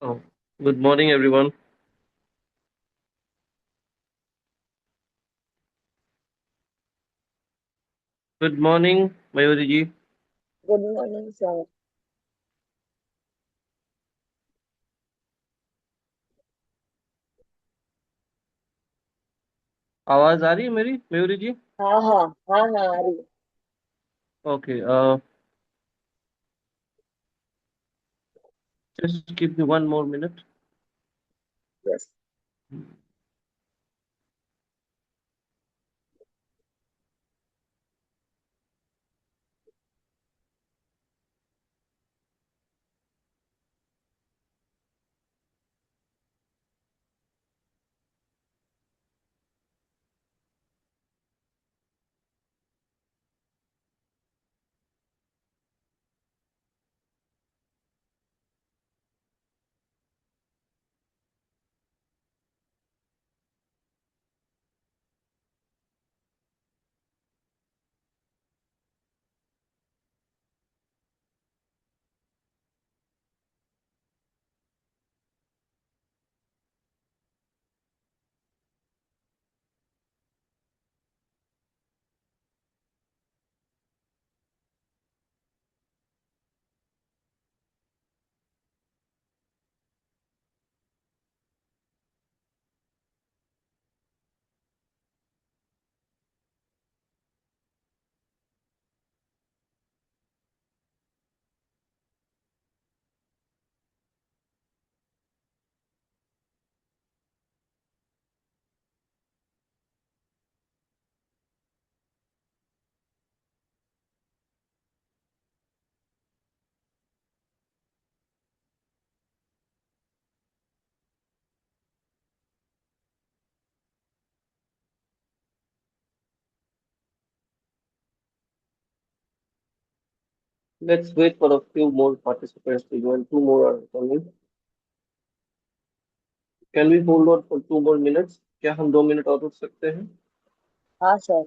Oh, good morning, everyone. Good morning, Mayuri ji. Good morning, sir. आवाज आ रही है मेरी, मयूरी जी? हाँ हाँ हाँ हाँ आ रही है। Okay. Just give me one more minute. Yes. Let's wait for a few more participants to join. Two more are coming. Can we hold on for 2 more minutes? क्या हम 2 मिनट और रुक सकते हैं? हाँ सर।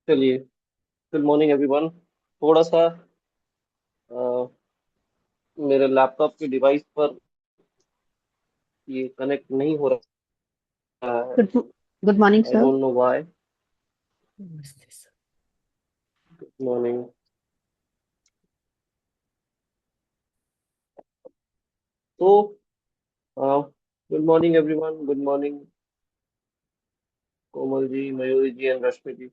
चलिए, गुड मॉर्निंग एवरीवन। थोड़ा सा अ, मेरे लैपटॉप के डिवाइस पर ये कनेक्ट नहीं हो रहा है। Good, good morning, I sir. Don't know why. नमस्ते सर। Good morning. तो good morning everyone, good morning Komal ji, Mayuri ji and Rashmi ji.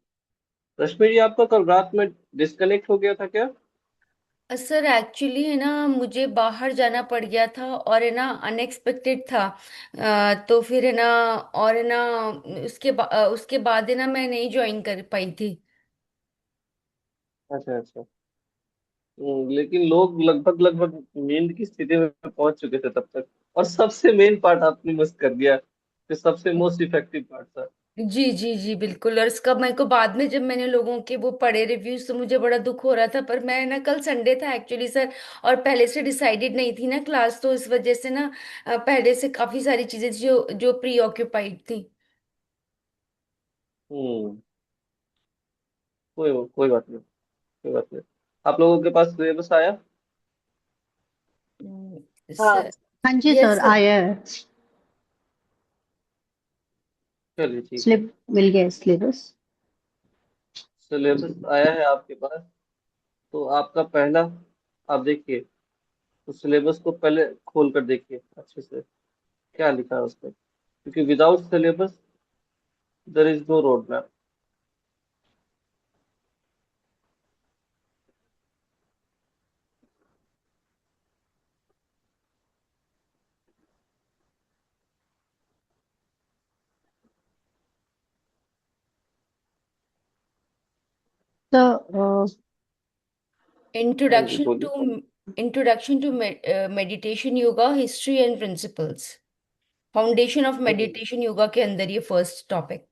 Rashmi ji, आपका कल रात में डिस्कनेक्ट हो गया था क्या? सर एक्चुअली है ना, मुझे बाहर जाना पड़ गया था और है ना अनएक्सपेक्टेड था। तो फिर है ना, और है ना उसके बाद है ना मैं नहीं ज्वाइन कर पाई थी। अच्छा अच्छा। लेकिन लोग लगभग लगभग नींद की स्थिति में पहुंच चुके थे तब तक, और सबसे मेन पार्ट आपने मिस कर दिया, जो सबसे मोस्ट इफेक्टिव पार्ट था। जी जी जी बिल्कुल। और इसका मेरे को बाद में जब मैंने लोगों के वो पढ़े रिव्यूज तो मुझे बड़ा दुख हो रहा था, पर मैं ना कल संडे था एक्चुअली सर, और पहले से डिसाइडेड नहीं थी ना क्लास, तो इस वजह से ना पहले से काफी सारी चीजें थी जो जो प्री ऑक्यूपाइड थी। हम्म। कोई बात नहीं, कोई बात नहीं। आप लोगों के पास सिलेबस आया? हाँ। सर। हाँ जी यस सर, सर। आया है। चलिए ठीक है। स्लिप मिल गया सिलेबस। सिलेबस आया है आपके पास, तो आपका पहला, आप देखिए, तो सिलेबस को पहले खोल कर देखिए अच्छे से, क्या लिखा है उस पर, क्योंकि without syllabus there is no road map. तो हाँ जी इंट्रोडक्शन बोलिए। To introduction to meditation yoga history and principles. Foundation of hmm meditation yoga के अंदर ये first topic.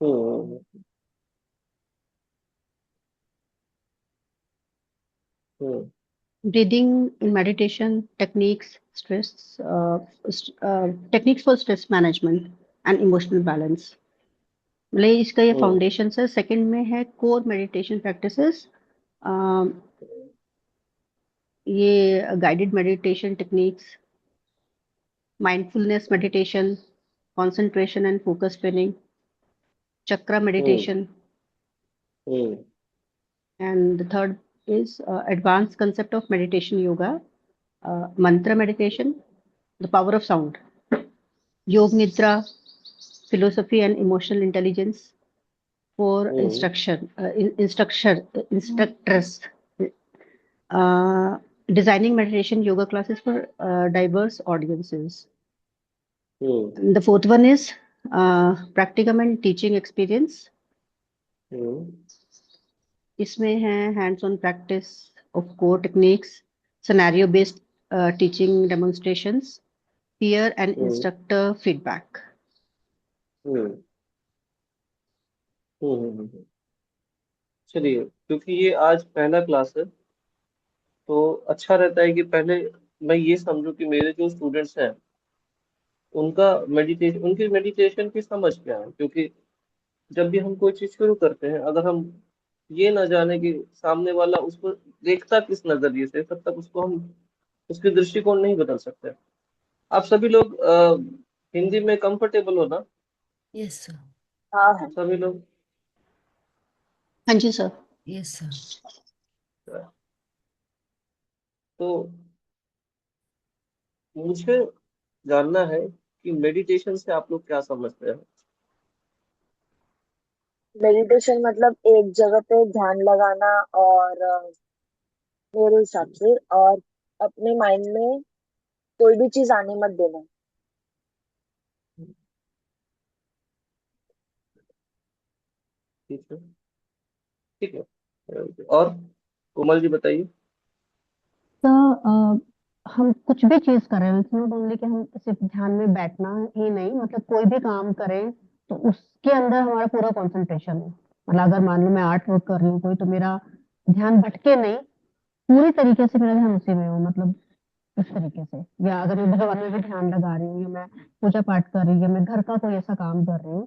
Hmm hmm breathing in meditation techniques, stress techniques for stress management and emotional balance. मतलब इसका ये हम्म फाउंडेशन है। Second में है core meditation practices. ये guided meditation techniques, mindfulness meditation, concentration and focus training, chakra hmm meditation, hmm and the third is advanced concept of meditation yoga, mantra meditation, the power of sound, yog nidra, philosophy and emotional intelligence for hmm instructors, uh, designing meditation yoga classes for diverse audiences. Hmm And the fourth one is practicum and teaching experience. हम्म इसमें है hands on practice of core techniques, scenario based teaching demonstrations, peer and hmm instructor feedback. हम्म हम्म। चलिए, क्योंकि ये आज पहला class है, तो अच्छा रहता है कि पहले मैं ये समझूं कि मेरे जो स्टूडेंट्स हैं उनकी मेडिटेशन की समझ क्या है। क्योंकि जब भी हम कोई चीज शुरू करते हैं, अगर हम ये ना जाने कि सामने वाला उसको देखता किस नजरिए से, तब तक उसको हम उसके दृष्टिकोण नहीं बदल सकते। आप सभी लोग हिंदी में कंफर्टेबल हो ना? Yes sir. हाँ हाँ। सभी लोग? हाँ जी सर। Yes sir. तो मुझे जानना है कि मेडिटेशन से आप लोग क्या समझते हैं। मेडिटेशन मतलब एक जगह पे ध्यान लगाना, और मेरे हिसाब से, और अपने माइंड में कोई भी चीज आने मत देना। ठीक है, ठीक है। और कोमल जी बताइए। तो हम कुछ भी चीज करें, इसमें बोलने कि हम सिर्फ ध्यान में बैठना ही नहीं, मतलब कोई भी काम करें तो उसके अंदर हमारा पूरा कंसंट्रेशन हो। मतलब अगर मान लो मैं आर्ट वर्क कर रही हूँ कोई, तो मेरा ध्यान भटके नहीं, पूरी तरीके से मेरा ध्यान उसी में हो। मतलब इस तरीके से, या अगर मैं भगवान में भी ध्यान लगा रही हूँ, या मैं पूजा पाठ कर रही हूँ, या मैं घर का कोई ऐसा काम कर रही हूँ,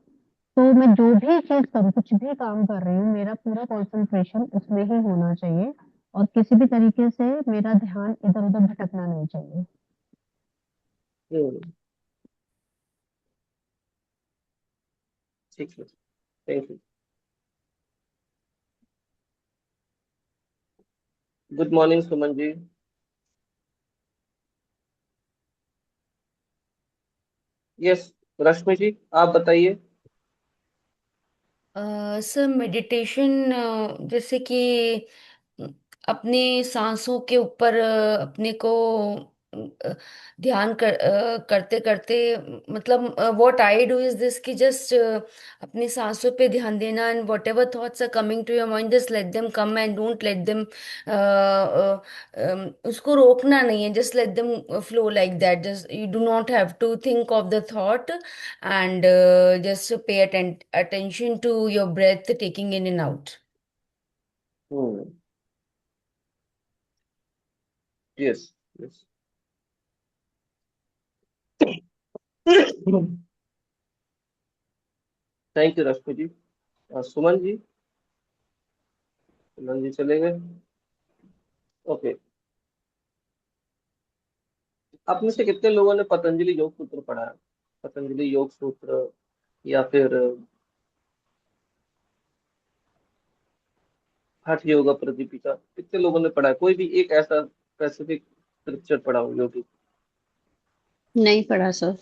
तो मैं जो भी चीज करूँ, कुछ भी काम कर रही हूँ, मेरा पूरा कंसंट्रेशन उसमें ही होना चाहिए और किसी भी तरीके से मेरा ध्यान इधर उधर भटकना नहीं चाहिए। हम्म, ठीक है, thank you. Good morning Suman ji. Yes, Rashmi ji आप बताइए। सर मेडिटेशन जैसे कि अ, अपने सांसों के ऊपर अपने को ध्यान करते करते, मतलब what I do is this कि जस्ट अपनी सांसों पे ध्यान देना, and whatever thoughts are coming to your mind just let them come and don't let them, उसको रोकना नहीं है, just let them flow like that, just you do not have to think of the thought, and just pay attention to your breath taking in and out. Hmm, yes, yes. Thank you Rashmi ji. Suman ji, Suman ji चले गए। Okay, आप में से कितने लोगों ने पतंजलि योग सूत्र पढ़ा है? पतंजलि योग सूत्र या फिर हठ योगा प्रदीपिका, कितने लोगों ने पढ़ा है? कोई भी एक ऐसा स्पेसिफिक स्क्रिप्चर पढ़ा हो योगी? नहीं पढ़ा सर।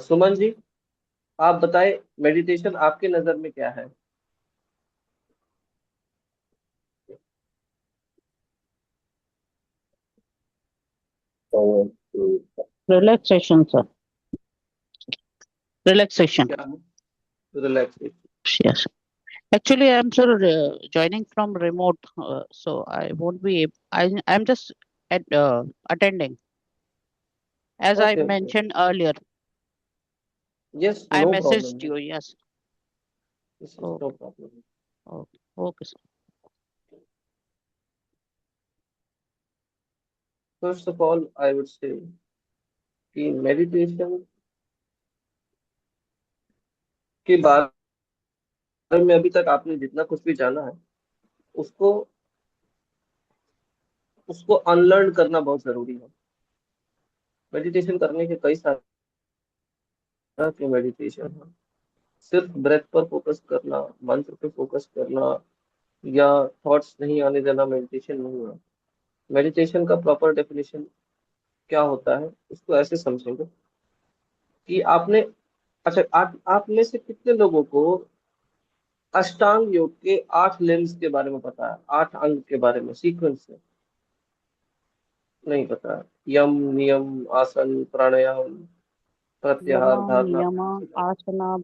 सुमन जी आप बताएं, मेडिटेशन आपके नजर में क्या है? Relaxation sir, relaxation. क्या है? Relaxation. Yes. Actually, I'm sir joining from remote, so I won't be. I'm just attending. As I okay, okay, mentioned earlier, yes, I no problem messaged है, you. Yes. This is no Okay. Problem. Okay. Okay, sir. First of all I would say कि meditation के बारे में अभी तक आपने जितना कुछ भी जाना है, उसको उसको अनलर्न करना बहुत जरूरी है। मेडिटेशन करने के कई सारे तरह के मेडिटेशन है। सिर्फ ब्रेथ पर फोकस करना, मंत्र पे फोकस करना या थॉट्स नहीं आने देना मेडिटेशन नहीं है। मेडिटेशन का प्रॉपर डेफिनेशन क्या होता है उसको ऐसे समझेंगे कि आपने, अच्छा, आप में से कितने लोगों को अष्टांग योग के 8 लिम्स के बारे में पता है? 8 अंग के बारे में सीक्वेंस से नहीं पता है? यम, नियम, आसन, प्राणायाम, यम प्रत्याहार, धारणा, नियम ध्यान, समाधि। आसना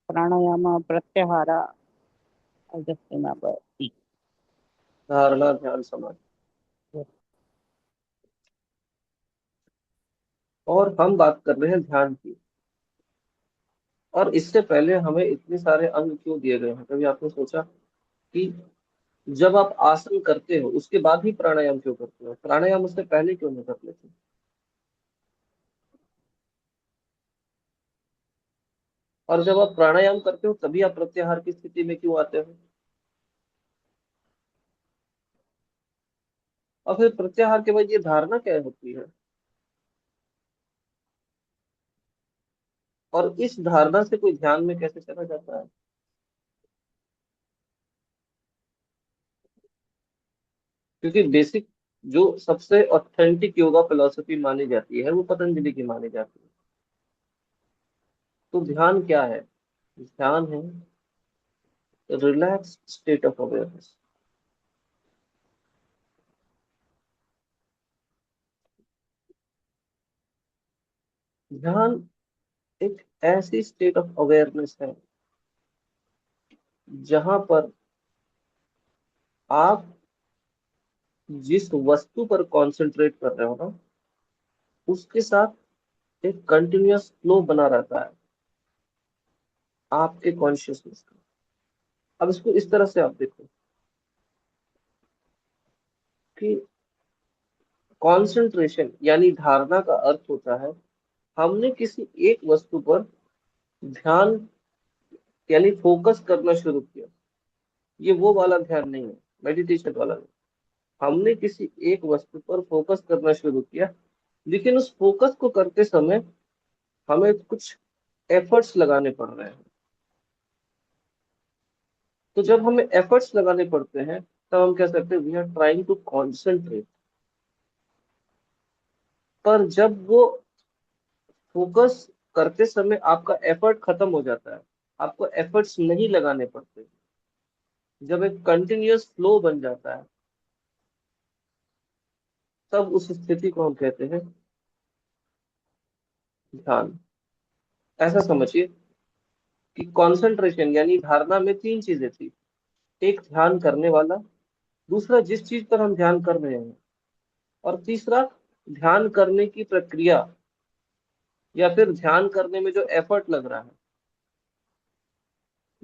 प्राणायाम प्रत्याहारा. I just remember. धारणा, ध्यान, समाधि। और हम बात कर रहे हैं ध्यान की। और इससे पहले हमें इतने सारे अंग क्यों दिए गए हैं? कभी आपने सोचा कि जब आप आसन करते हो उसके बाद ही प्राणायाम क्यों करते हो? प्राणायाम उससे पहले क्यों नहीं कर लेते? और जब आप प्राणायाम करते हो तभी आप प्रत्याहार की स्थिति में क्यों आते हो? और फिर प्रत्याहार के बाद ये धारणा क्या होती है? और इस धारणा से कोई ध्यान में कैसे चला जाता है? क्योंकि बेसिक जो सबसे ऑथेंटिक योगा फिलॉसफी मानी जाती है वो पतंजलि की मानी जाती है। तो ध्यान क्या है? ध्यान है रिलैक्स स्टेट ऑफ अवेयरनेस। ध्यान एक ऐसी स्टेट ऑफ अवेयरनेस है जहां पर आप जिस वस्तु पर कंसंट्रेट कर रहे हो ना, उसके साथ एक कंटिन्यूअस फ्लो बना रहता है आपके कॉन्शियसनेस का। अब इसको इस तरह से आप देखो कि कंसंट्रेशन यानी धारणा का अर्थ होता है हमने किसी एक वस्तु पर ध्यान यानी फोकस करना शुरू किया। ये वो वाला ध्यान नहीं है, मेडिटेशन वाला नहीं। हमने किसी एक वस्तु पर फोकस करना शुरू किया, लेकिन उस फोकस को करते समय हमें कुछ एफर्ट्स लगाने पड़ रहे हैं। तो जब हमें एफर्ट्स लगाने पड़ते हैं तब हम कह सकते हैं we are trying to concentrate. पर जब वो फोकस करते समय आपका एफर्ट खत्म हो जाता है, आपको एफर्ट्स नहीं लगाने पड़ते, जब एक कंटिन्यूअस फ्लो बन जाता है, तब उस स्थिति को हम कहते हैं ध्यान। ऐसा समझिए कि कंसंट्रेशन यानी धारणा में तीन चीजें थी। एक ध्यान करने वाला, दूसरा जिस चीज पर हम ध्यान कर रहे हैं, और तीसरा ध्यान करने की प्रक्रिया या फिर ध्यान करने में जो एफर्ट लग रहा है।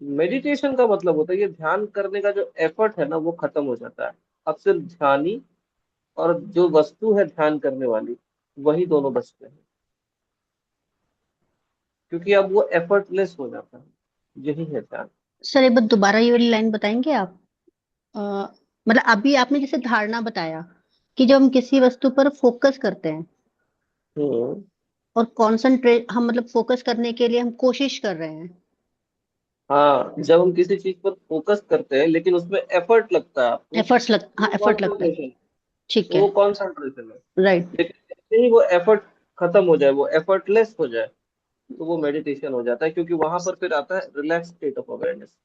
मेडिटेशन का मतलब होता है ये ध्यान करने का जो एफर्ट है ना वो खत्म हो जाता है। अब सिर्फ ध्यानी और जो वस्तु है ध्यान करने वाली, वही दोनों बचते हैं, क्योंकि अब वो एफर्टलेस हो जाता है। यही है ध्यान। सर एक बार दोबारा ये वाली लाइन बताएंगे आप? अ, मतलब अभी आपने जैसे धारणा बताया कि जब हम किसी वस्तु पर फोकस करते हैं हम्म। और कॉन्सेंट्रेट, हम मतलब फोकस करने के लिए हम कोशिश कर रहे हैं। हाँ, जब हम किसी चीज पर फोकस करते हैं लेकिन उसमें एफर्ट लगता है आपको, हाँ वो एफर्ट लगता है। कंसंट्रेशन, ठीक है। वो कंसंट्रेशन है। राइट। लेकिन जैसे ही वो एफर्ट खत्म हो जाए, वो एफर्टलेस हो जाए, तो वो मेडिटेशन हो जाता है, क्योंकि वहां पर फिर आता है रिलैक्स स्टेट ऑफ अवेयरनेस।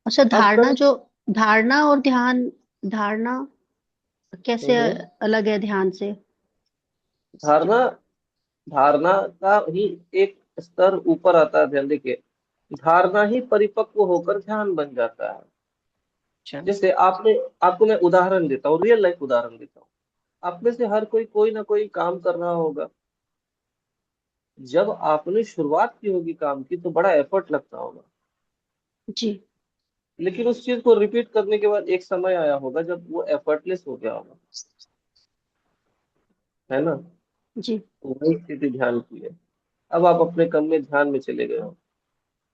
अच्छा, अब धारणा तक जो, धारणा और ध्यान, धारणा कैसे हम्म, अलग है ध्यान से? धारणा धारणा का ही एक स्तर ऊपर आता है। ध्यान देखिए, धारणा ही परिपक्व होकर ध्यान बन जाता है। अच्छा। जैसे आपको मैं उदाहरण देता हूँ, रियल लाइफ उदाहरण देता हूँ। आप में से हर कोई ना कोई काम कर रहा होगा। जब आपने शुरुआत की होगी काम की तो बड़ा एफर्ट लगता होगा, जी। लेकिन उस चीज को रिपीट करने के बाद एक समय आया होगा जब वो एफर्टलेस हो गया होगा, है ना। जी। तो वही स्थिति ध्यान की है। अब आप अपने कम में ध्यान में चले गए हो।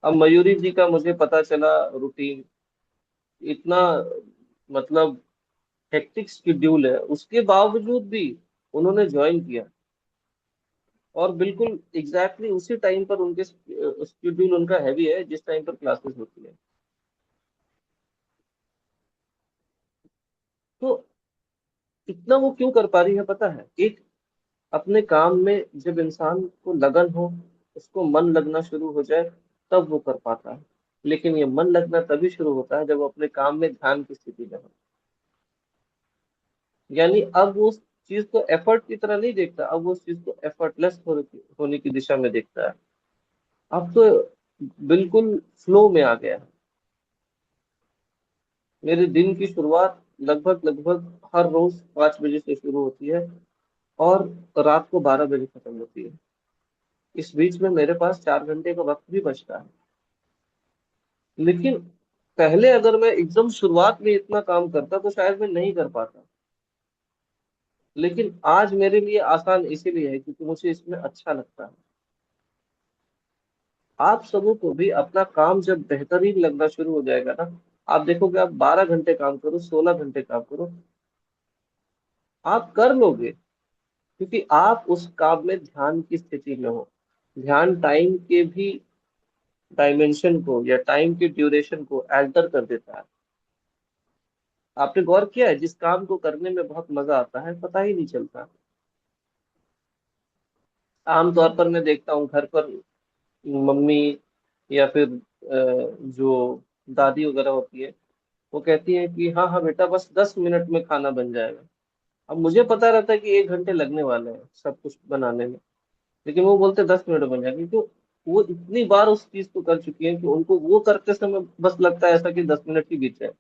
अब मयूरी जी का मुझे पता चला रूटीन इतना, मतलब हेक्टिक शेड्यूल है, उसके बावजूद भी उन्होंने ज्वाइन किया, और बिल्कुल एग्जैक्टली उसी टाइम पर उनके शेड्यूल उनका हैवी है जिस टाइम पर क्लासेस होती है। तो इतना वो क्यों कर पा रही है पता है? एक अपने काम में जब इंसान को लगन हो, उसको मन लगना शुरू हो जाए, तब वो कर पाता है। लेकिन ये मन लगना तभी शुरू होता है जब वो अपने काम में ध्यान की स्थिति में हो। यानी अब वो उस चीज को एफर्ट की तरह नहीं देखता, अब वो उस चीज को एफर्टलेस होने की दिशा में देखता है। अब तो बिल्कुल फ्लो में आ गया है। मेरे दिन की शुरुआत लगभग लगभग हर रोज 5 बजे से शुरू होती है, और रात को 12 बजे खत्म होती है। इस बीच में मेरे पास 4 घंटे का वक्त भी बचता है। लेकिन पहले अगर मैं एकदम शुरुआत में इतना काम करता तो शायद मैं नहीं कर पाता। लेकिन आज मेरे लिए आसान इसीलिए है क्योंकि मुझे इसमें अच्छा लगता है। आप सबों को भी अपना काम जब बेहतरीन लगना शुरू हो जाएगा ना, आप देखोगे आप 12 घंटे काम करो, 16 घंटे काम करो, आप कर लोगे, क्योंकि आप उस काम में ध्यान की स्थिति में हो। ध्यान टाइम के भी डायमेंशन को या टाइम की ड्यूरेशन को अल्टर कर देता है। आपने गौर किया है, जिस काम को करने में बहुत मजा आता है पता ही नहीं चलता। आमतौर पर मैं देखता हूँ घर पर मम्मी या फिर जो दादी वगैरह होती है, वो कहती है कि हाँ हाँ बेटा बस 10 मिनट में खाना बन जाएगा। अब मुझे पता रहता है कि 1 घंटे लगने वाले हैं सब कुछ बनाने में, लेकिन वो बोलते 10 मिनट बन जाएगी। तो वो इतनी बार उस चीज को कर चुकी है कि उनको वो करते समय बस लगता है ऐसा कि 10 मिनट ही बीत जाए।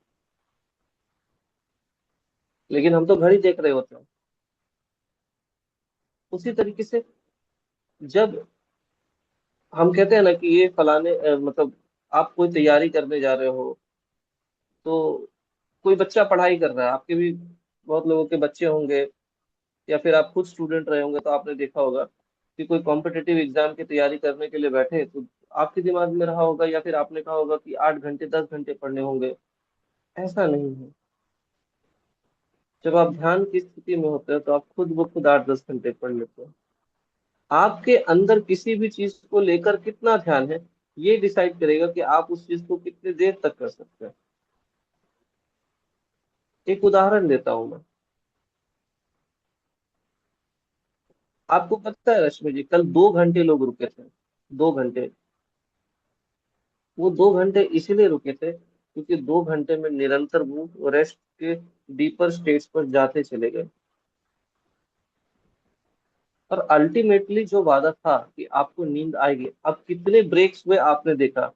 लेकिन हम तो घड़ी देख रहे होते हैं। उसी तरीके से जब हम कहते हैं ना कि ये फलाने मतलब आप कोई तैयारी करने जा रहे हो, तो कोई बच्चा पढ़ाई कर रहा है, आपके भी बहुत लोगों के बच्चे होंगे, या फिर आप खुद स्टूडेंट रहे होंगे तो आपने देखा होगा कि कोई कॉम्पिटिटिव एग्जाम की तैयारी करने के लिए बैठे तो आपके दिमाग में रहा होगा या फिर आपने कहा होगा कि 8 घंटे 10 घंटे पढ़ने होंगे। ऐसा नहीं है। जब आप ध्यान की स्थिति में होते हो तो आप खुद ब खुद 8 10 घंटे पढ़ लेते हो। आपके अंदर किसी भी चीज को लेकर कितना ध्यान है, ये डिसाइड करेगा कि आप उस चीज को कितनी देर तक कर सकते हैं। एक उदाहरण देता हूं मैं। आपको पता है रश्मि जी, कल 2 घंटे लोग रुके थे। 2 घंटे। वो 2 घंटे इसलिए रुके थे क्योंकि 2 घंटे में निरंतर वो रेस्ट के डीपर स्टेट्स पर जाते चले गए। और अल्टीमेटली जो वादा था कि आपको नींद आएगी, अब कितने ब्रेक्स हुए आपने देखा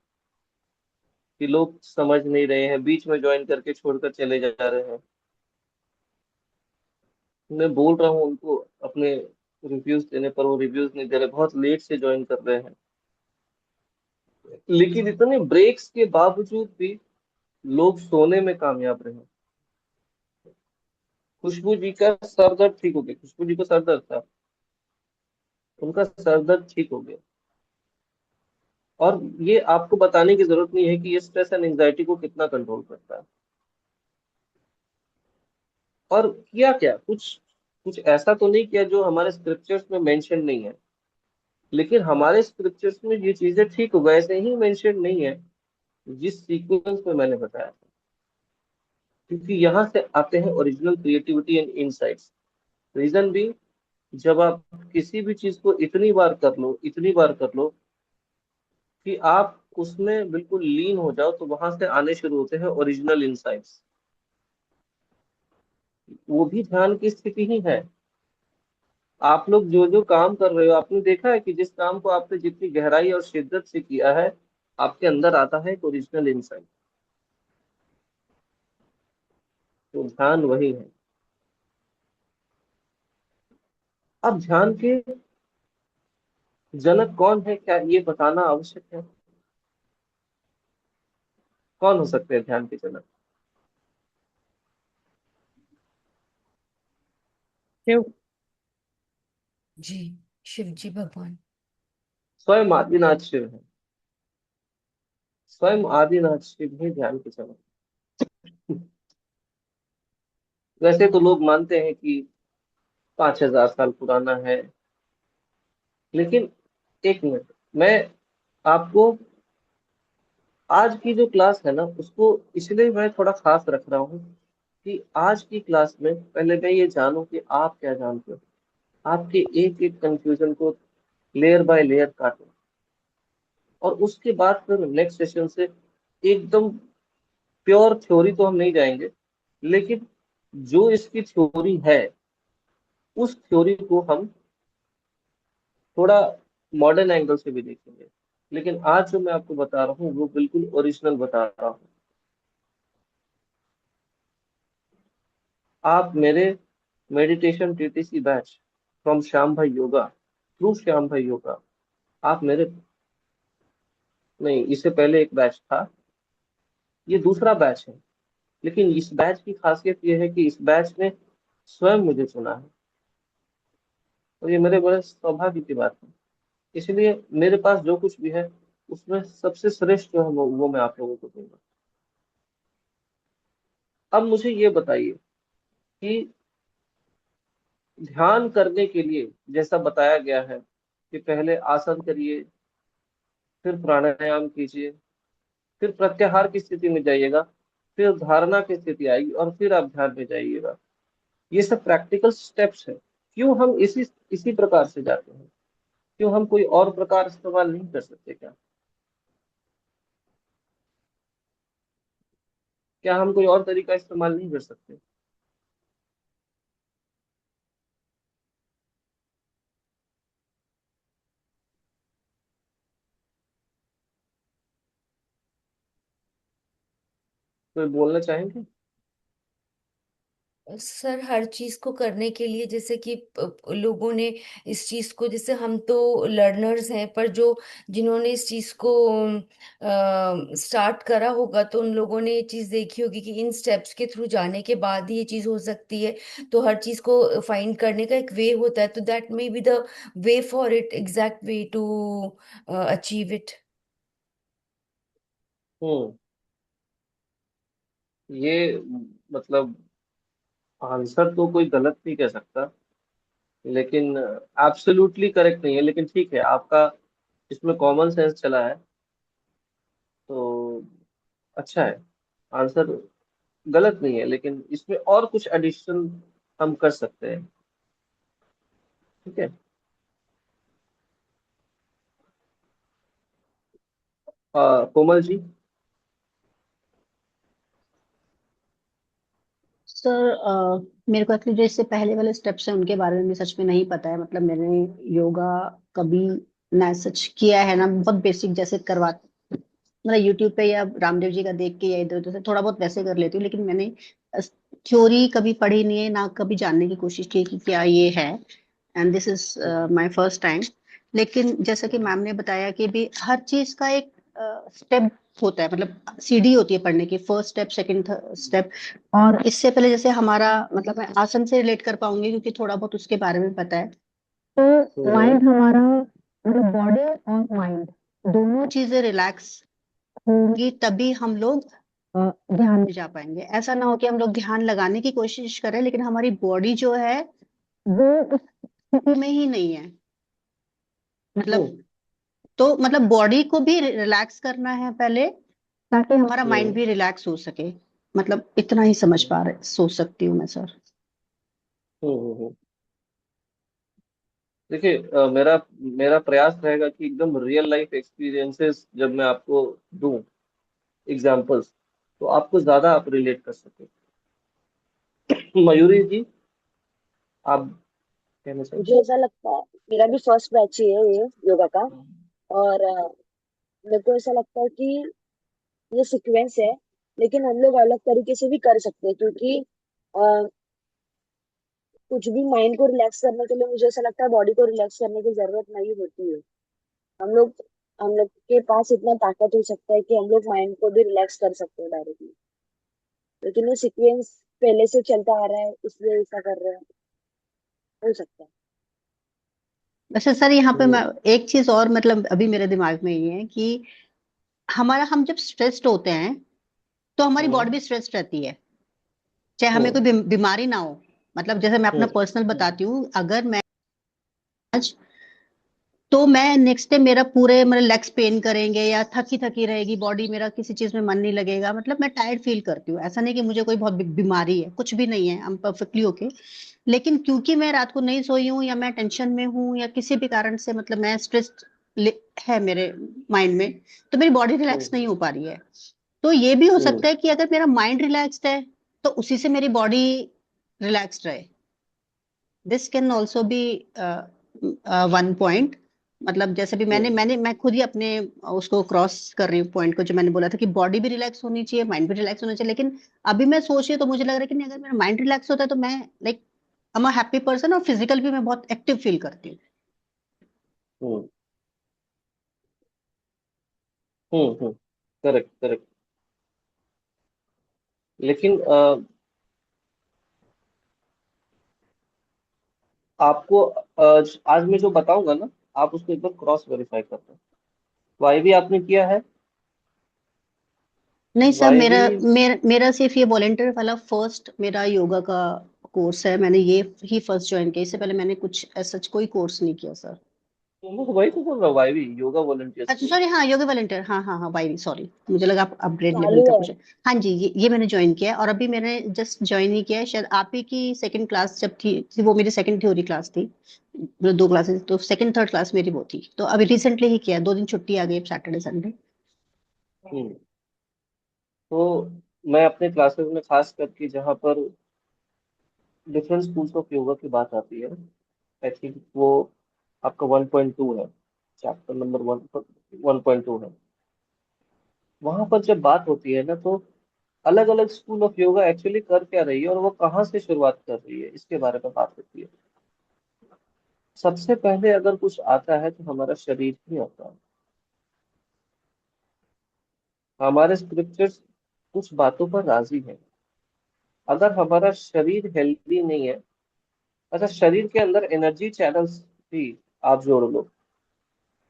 कि लोग समझ नहीं रहे हैं, बीच में ज्वाइन करके छोड़कर चले जा रहे हैं। मैं बोल रहा हूँ उनको अपने रिव्यूज देने पर, वो रिव्यूज नहीं दे रहे, बहुत लेट से ज्वाइन कर रहे हैं। लेकिन इतने ब्रेक्स के बावजूद भी लोग सोने में कामयाब रहे। खुशबू जी का सर दर्द ठीक हो गया, खुशबू जी को सर दर्द था, उनका सर दर्द ठीक हो गया। और ये आपको बताने की जरूरत नहीं है कि ये स्ट्रेस एंड एंजाइटी को कितना कंट्रोल करता है। और किया क्या, कुछ कुछ ऐसा तो नहीं किया जो हमारे स्क्रिप्चर्स में मेंशन नहीं है। लेकिन हमारे स्क्रिप्चर्स में ये चीजें ठीक वैसे ही मेंशन नहीं है जिस सीक्वेंस में मैंने बताया था। क्योंकि यहाँ से आते हैं original creativity and insights. Reason भी, जब आप किसी भी चीज को इतनी बार कर लो, इतनी बार कर लो कि आप उसमें बिल्कुल लीन हो जाओ, तो वहां से आने शुरू होते हैं ओरिजिनल इनसाइट्स। वो भी ध्यान की स्थिति ही है। आप लोग जो जो काम कर रहे हो, आपने देखा है कि जिस काम को आपने जितनी गहराई और शिद्दत से किया है, आपके अंदर आता है एक ओरिजिनल इंसाइट। तो ध्यान वही है। अब ध्यान के जनक कौन है, क्या ये बताना आवश्यक है? कौन हो सकते हैं ध्यान के जनक? शिव। जी, शिव जी भगवान। स्वयं आदिनाथ शिव है। स्वयं आदिनाथ शिव ही ध्यान के जनक। वैसे तो लोग मानते हैं कि 5,000 साल पुराना है। लेकिन एक मिनट, मैं आपको आज की जो क्लास है ना, उसको इसलिए मैं थोड़ा खास रख रहा हूँ कि आज की क्लास में पहले मैं ये जानूं कि आप क्या जानते हो। आपके एक एक कंफ्यूजन को लेयर बाय लेयर काटूं। और उसके बाद फिर नेक्स्ट सेशन से एकदम प्योर थ्योरी तो हम नहीं जाएंगे, लेकिन जो इसकी थ्योरी है उस थ्योरी को हम थोड़ा मॉडर्न एंगल से भी देखेंगे। लेकिन आज जो मैं आपको बता रहा हूँ वो बिल्कुल ओरिजिनल बता रहा हूँ। आप मेरे meditation TTC batch from Shyam भाई योगा, थ्रू श्याम भाई योगा, आप मेरे, नहीं इससे पहले एक बैच था, ये दूसरा बैच है। लेकिन इस बैच की खासियत ये है कि इस बैच ने स्वयं मुझे चुना है। और ये मेरे बड़े सौभाग्य की बात है। इसलिए मेरे पास जो कुछ भी है उसमें सबसे श्रेष्ठ जो है वो मैं आप लोगों को दूंगा। अब मुझे ये बताइए कि ध्यान करने के लिए जैसा बताया गया है कि पहले आसन करिए, फिर प्राणायाम कीजिए, फिर प्रत्याहार की स्थिति में जाइएगा, फिर धारणा की स्थिति आएगी और फिर आप ध्यान में जाइएगा। ये सब प्रैक्टिकल स्टेप्स है। क्यों हम इसी इसी प्रकार से जाते हैं? क्यों हम कोई और प्रकार इस्तेमाल नहीं कर सकते क्या? क्या हम कोई और तरीका इस्तेमाल नहीं कर सकते? कोई बोलना चाहेंगे? सर हर चीज को करने के लिए जैसे कि लोगों ने इस चीज को, जैसे हम तो लर्नर्स हैं, पर जो जिन्होंने इस चीज को स्टार्ट करा होगा तो उन लोगों ने ये चीज देखी होगी कि इन स्टेप्स के थ्रू जाने के बाद ही ये चीज हो सकती है। तो हर चीज को फाइंड करने का एक वे होता है, तो that may be the way for it, exact way to achieve it. हम्म ये मतलब आंसर तो कोई गलत नहीं कह सकता, लेकिन एब्सोल्युटली करेक्ट नहीं है, लेकिन ठीक है, आपका इसमें कॉमन सेंस चला है, तो अच्छा है। आंसर गलत नहीं है, लेकिन इसमें और कुछ एडिशन हम कर सकते हैं। ठीक है। कोमल जी। सर मेरे को एक्चुअली जो इससे पहले वाले स्टेप्स हैं उनके बारे में भी सच में नहीं पता है। मतलब मैंने योगा कभी ना सच किया है ना, बहुत बेसिक जैसे करवा, मतलब यूट्यूब पे या रामदेव जी का देख के या इधर उधर से थोड़ा बहुत वैसे कर लेती हूँ, लेकिन मैंने थ्योरी कभी पढ़ी नहीं है ना कभी जानने की कोशिश की कि क्या ये है। And this is my first time. लेकिन जैसा कि मैम ने बताया कि भी हर चीज का एक स्टेप होता है, मतलब सीढ़ी होती है पढ़ने की, फर्स्ट स्टेप सेकंड स्टेप। और इससे पहले जैसे हमारा, मतलब मैं आसन से रिलेट कर पाऊंगी क्योंकि थोड़ा बहुत उसके बारे में पता है। तो हम्म माइंड हमारा, मतलब बॉडी और माइंड दोनों चीजें रिलैक्स होंगी तभी हम लोग अ, ध्यान में जा पाएंगे। ऐसा ना हो कि हम लोग ध्यान लगाने की कोशिश करें लेकिन हमारी बॉडी जो है वो उस स्थिति में ही नहीं है। मतलब हम्म तो मतलब बॉडी को भी रिलैक्स करना है पहले ताकि हमारा माइंड हम्म भी रिलैक्स हो सके। मतलब इतना ही समझ हम्म पा रहे, सोच सकती हूँ मैं सर। हम्म। देखिए, मेरा मेरा प्रयास रहेगा कि एकदम रियल लाइफ एक्सपीरियंसेस जब मैं आपको दूं, एग्जांपल्स, तो आपको ज्यादा आप रिलेट कर सके। मयूरी जी, आप कहना चाहिए। मुझे ऐसा लगता है, मेरा भी फर्स्ट बैच ही है ये योगा का। और मेरे को ऐसा लगता है कि ये सीक्वेंस है, लेकिन हम लोग अलग तरीके से भी कर सकते हैं, क्योंकि अ, कुछ भी माइंड को रिलैक्स करने के लिए मुझे ऐसा लगता है बॉडी को रिलैक्स करने की जरूरत नहीं होती है। हम लोग हम लोग के पास इतना ताकत हो सकता है कि हम लोग माइंड को भी रिलैक्स कर सकते हैं डायरेक्टली। लेकिन ये सीक्वेंस पहले से चलता आ रहा है, इसलिए ऐसा कर रहे हैं, हो सकता है। वैसे सर यहाँ पे मैं हम्म एक चीज और, मतलब अभी मेरे दिमाग में ये है कि हमारा, हम जब स्ट्रेस्ड होते हैं तो हमारी बॉडी हम्म भी स्ट्रेस्ड रहती है, चाहे हमें हम्म कोई बीमारी ना हो। मतलब जैसे मैं अपना हम्म पर्सनल बताती हूँ, अगर मैं आज, तो मैं नेक्स्ट डे मेरा पूरे मेरे लेग्स पेन करेंगे या थकी थकी रहेगी बॉडी, मेरा किसी चीज में मन नहीं लगेगा, मतलब मैं टायर्ड फील करती हूँ। ऐसा नहीं कि मुझे कोई बहुत बीमारी है, कुछ भी नहीं है, आई एम परफेक्टली ओके। लेकिन क्योंकि मैं रात को नहीं सोई हूँ या मैं टेंशन में हूँ या किसी भी कारण से, मतलब मैं स्ट्रेस है मेरे माइंड में, तो मेरी बॉडी रिलैक्स नहीं हम्म हो पा रही है। तो ये भी हो हम्म सकता है कि अगर मेरा माइंड रिलैक्स्ड है तो उसी से मेरी बॉडी रिलैक्स्ड रहे। This can also be one point. मतलब जैसे भी हम्म मैं खुद ही अपने उसको क्रॉस कर रही हूँ पॉइंट को, जो मैंने बोला था कि बॉडी भी रिलैक्स होनी चाहिए, माइंड भी रिलैक्स होना चाहिए। लेकिन अभी मैं सोच रही हूँ तो मुझे लग रहा है कि नहीं, अगर मेरा माइंड रिलैक्स होता है तो मैं like I am a happy person, और फिजिकल भी मैं बहुत एक्टिव फील करती हूँ। हम्म करेक्ट करेक्ट। लेकिन आपको आज मैं जो बताऊंगा ना, आप उसको एक बार क्रॉस वेरीफाई करना। वाई भी आपने किया है? नहीं सर, वाई मेरा भी। मेरा सिर्फ ये वॉलेंटियर वाला फर्स्ट मेरा योगा का कोर्स है। मैंने ये ही फर्स्ट ज्वाइन किया, इससे पहले मैंने कुछ सच कोई कोर्स नहीं किया सर। वही तो बोल रहा हूँ, वाई भी योगा वॉलंटियर्स अच्छा कोर्स। सॉरी, हाँ योगा वॉलेंटियर, हाँ हाँ हाँ, वाई सॉरी, मुझे लगा आप अपग्रेड लेवल चालू का है। कुछ है। हाँ जी, ये मैंने ज्वाइन किया है, और अभी मैंने जस्ट ज्वाइन ही किया है। शायद आप ही की सेकंड क्लास जब थी वो मेरी सेकंड थ्योरी क्लास थी, मतलब दो क्लासेस, तो सेकंड थर्ड क्लास मेरी वो थी। तो अभी रिसेंटली ही किया, 2 दिन छुट्टी आ गई सैटरडे संडे। हम्म तो मैं अपने क्लासेस में खास करके जहाँ पर डिफरेंट स्कूल्स ऑफ योगा की बात आती है, आई थिंक वो आपका 1.2 है, चैप्टर नंबर 1.2 है। वहां पर जब बात होती है ना, तो अलग अलग स्कूल ऑफ योगा एक्चुअली कर क्या रही है और वो कहाँ से शुरुआत कर रही है, इसके बारे में बात होती है। सबसे पहले अगर कुछ आता है तो हमारा शरीर ही आता है। हमारे स्क्रिप्चर्स कुछ बातों पर राजी हैं। अगर हमारा शरीर हेल्दी नहीं है, अच्छा शरीर के अंदर एनर्जी चैनल्स भी आप जोड़ लो,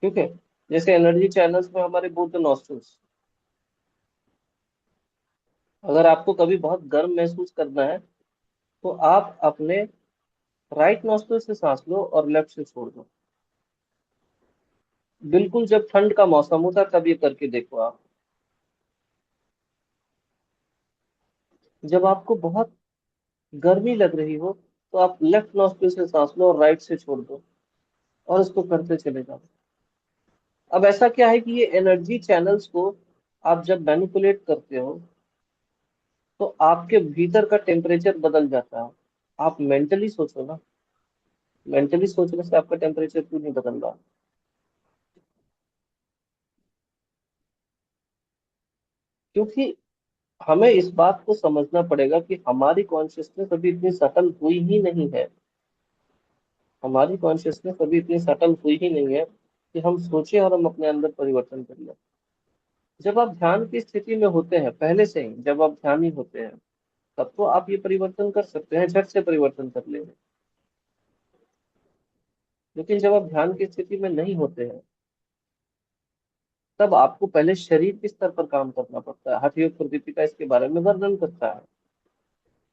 ठीक है। जैसे एनर्जी चैनल्स में हमारे बोथ नॉस्ट्रल्स, अगर आपको कभी बहुत गर्म महसूस करना है तो आप अपने राइट नॉस्ट्रल से सांस लो और लेफ्ट से छोड़ दो। बिल्कुल जब ठंड का मौसम होता है तब ये करके देखो आप। जब आपको बहुत गर्मी लग रही हो तो आप लेफ्ट नॉस्ट्रल से सांस लो और राइट से छोड़ दो, और इसको करते चले जाओ। अब ऐसा क्या है कि ये एनर्जी चैनल्स को आप जब मैनिपुलेट करते हो तो आपके भीतर का टेम्परेचर बदल जाता है। आप मेंटली सोचो ना, मेंटली सोचने से आपका टेम्परेचर क्यों नहीं बदल रहा? क्योंकि हमें इस बात को समझना पड़ेगा कि हमारी कॉन्शियसनेस अभी इतनी सटल हुई ही नहीं है। हमारी कॉन्शियसनेस अभी इतनी सटल हुई ही नहीं है कि हम सोचें और हम अपने अंदर परिवर्तन कर लें। जब आप ध्यान की स्थिति में होते हैं, पहले से ही जब आप ध्यानी होते हैं, तब तो आप ये परिवर्तन कर सकते हैं, झट से परिवर्तन कर लेंगे। लेकिन जब आप ध्यान की स्थिति में नहीं होते हैं, तब आपको पहले शरीर के स्तर पर काम करना पड़ता है। हठ योग प्रदीपिका इसके बारे में वर्णन करता है।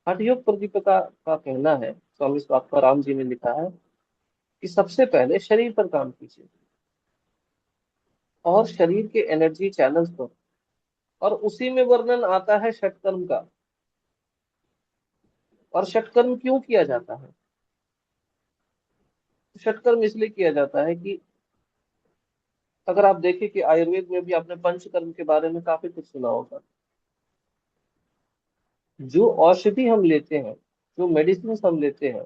हठ योग प्रदीपिका का कहना है, स्वामी स्वात्माराम जी ने लिखा है कि सबसे पहले शरीर पर काम कीजिए और शरीर के एनर्जी चैनल्स पर, और उसी में वर्णन आता है षटकर्म का। और षटकर्म क्यों किया जाता है? षटकर्म इसलिए किया जाता है कि अगर आप देखें कि आयुर्वेद में भी आपने पंचकर्म के बारे में काफी कुछ सुना होगा। जो औषधि हम लेते हैं, जो मेडिसिन हम लेते हैं,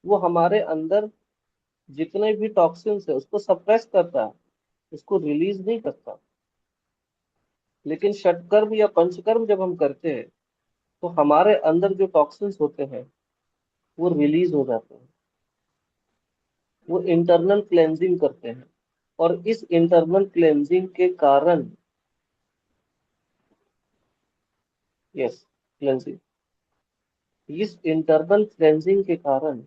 वो हमारे अंदर जितने भी टॉक्सिन्स है उसको सप्रेस करता है, उसको रिलीज नहीं करता। लेकिन षटकर्म या पंचकर्म जब हम करते हैं तो हमारे अंदर जो टॉक्सिन्स होते हैं वो रिलीज हो जाते हैं, वो इंटरनल क्लेंजिंग करते हैं। और इस इंटरनल क्लेंजिंग के कारण, यस, क्लेंजिंग, इस इंटरनल क्लेंजिंग के कारण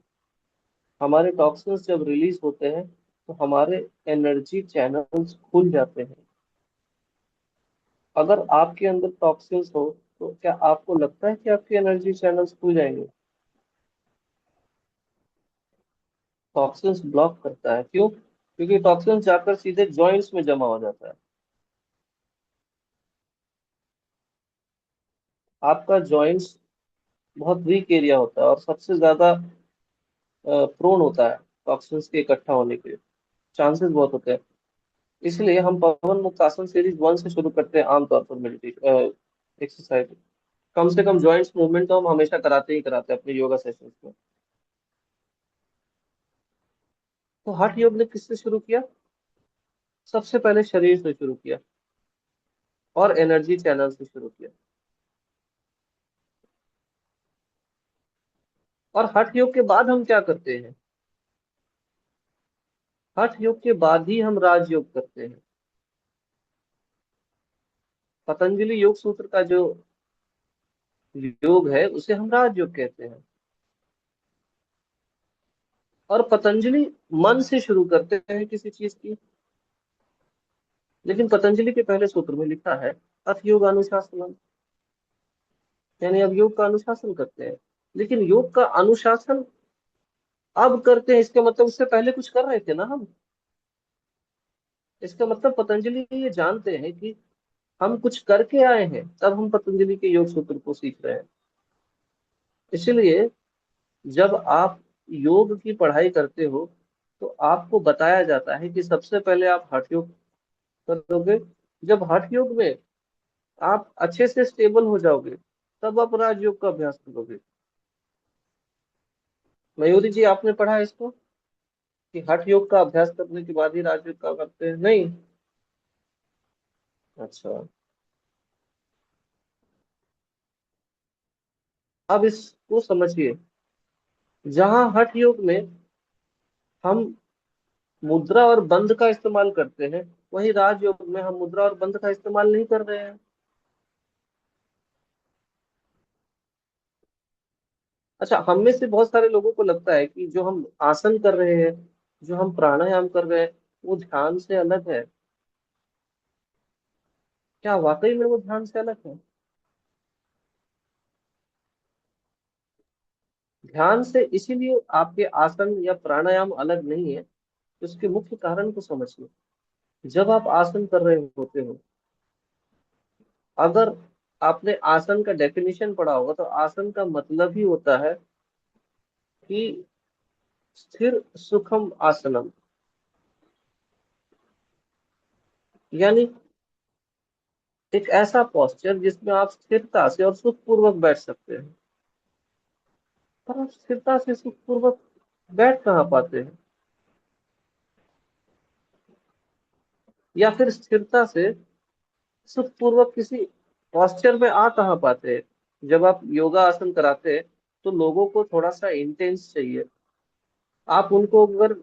हमारे टॉक्सिन्स जब रिलीज होते हैं तो हमारे एनर्जी चैनल्स खुल जाते हैं। अगर आपके अंदर टॉक्सिन्स हो तो क्या आपको लगता है कि आपके एनर्जी चैनल्स खुल जाएंगे? टॉक्सिन्स ब्लॉक करता है। क्यों? क्योंकि टॉक्सिन्स जाकर सीधे जॉइंट्स में जमा हो जाता है। आपका जॉइंट्स बहुत वीक एरिया होता है और सबसे ज्यादा प्रोन होता है टॉक्सिन्स के इकट्ठा होने के चांसेस बहुत होते हैं। इसलिए हम पवन मुक्त आसन सीरीज 1 से शुरू करते हैं आमतौर पर मेडिटेशन एक्सरसाइज। कम से कम जॉइंट्स मूवमेंट तो हम हमेशा कराते ही कराते हैं अपने योगा सेशंस में। तो हठ योग ने किससे शुरू किया? सबसे पहले शरीर से शुरू किया और एनर्जी चैनल से शुरू किया। और हठ योग के बाद हम क्या करते हैं? हठ योग के बाद ही हम राजयोग करते हैं। पतंजलि योग सूत्र का जो योग है उसे हम राजयोग कहते हैं। और पतंजलि मन से शुरू करते हैं किसी चीज की। लेकिन पतंजलि के पहले सूत्र में लिखा है अथ योग अनुशासन, यानी अब योग का अनुशासन करते हैं। लेकिन योग का अनुशासन अब करते हैं, इसका मतलब उससे पहले कुछ कर रहे थे ना हम। इसका मतलब पतंजलि ये जानते हैं कि हम कुछ करके आए हैं, तब हम पतंजलि के योग सूत्र को सीख रहे हैं। इसलिए जब आप योग की पढ़ाई करते हो तो आपको बताया जाता है कि सबसे पहले आप हठ योग करोगे। जब हठ योग में आप अच्छे से स्टेबल हो जाओगे तब आप राजयोग का अभ्यास करोगे। मयूरी जी, आपने पढ़ा है इसको कि हठ योग का अभ्यास करने के बाद ही राजयोग का करते हैं? नहीं। अच्छा। अब इसको समझिए, जहां हठ योग में हम मुद्रा और बंध का इस्तेमाल करते हैं, वही राजयोग में हम मुद्रा और बंध का इस्तेमाल नहीं कर रहे हैं। अच्छा, हम में से बहुत सारे लोगों को लगता है कि जो हम आसन कर रहे हैं, जो हम प्राणायाम कर रहे हैं, वो ध्यान से अलग है। क्या वाकई में वो ध्यान से अलग है? ध्यान से इसीलिए आपके आसन या प्राणायाम अलग नहीं है, उसके मुख्य कारण को समझिए। जब आप आसन कर रहे होते हो, अगर आपने आसन का डेफिनेशन पढ़ा होगा, तो आसन का मतलब ही होता है कि स्थिर सुखम आसनम, यानी एक ऐसा पोस्चर जिसमें आप स्थिरता से और सुखपूर्वक बैठ सकते हैं। पर आप स्थिरता से सुखपूर्वक बैठ कहाँ पाते हैं, या फिर स्थिरता से सुखपूर्वक किसी पोस्चर में आ कहाँ पाते हैं? जब आप योगा आसन कराते हैं, तो लोगों को थोड़ा सा इंटेंस चाहिए। आप उनको अगर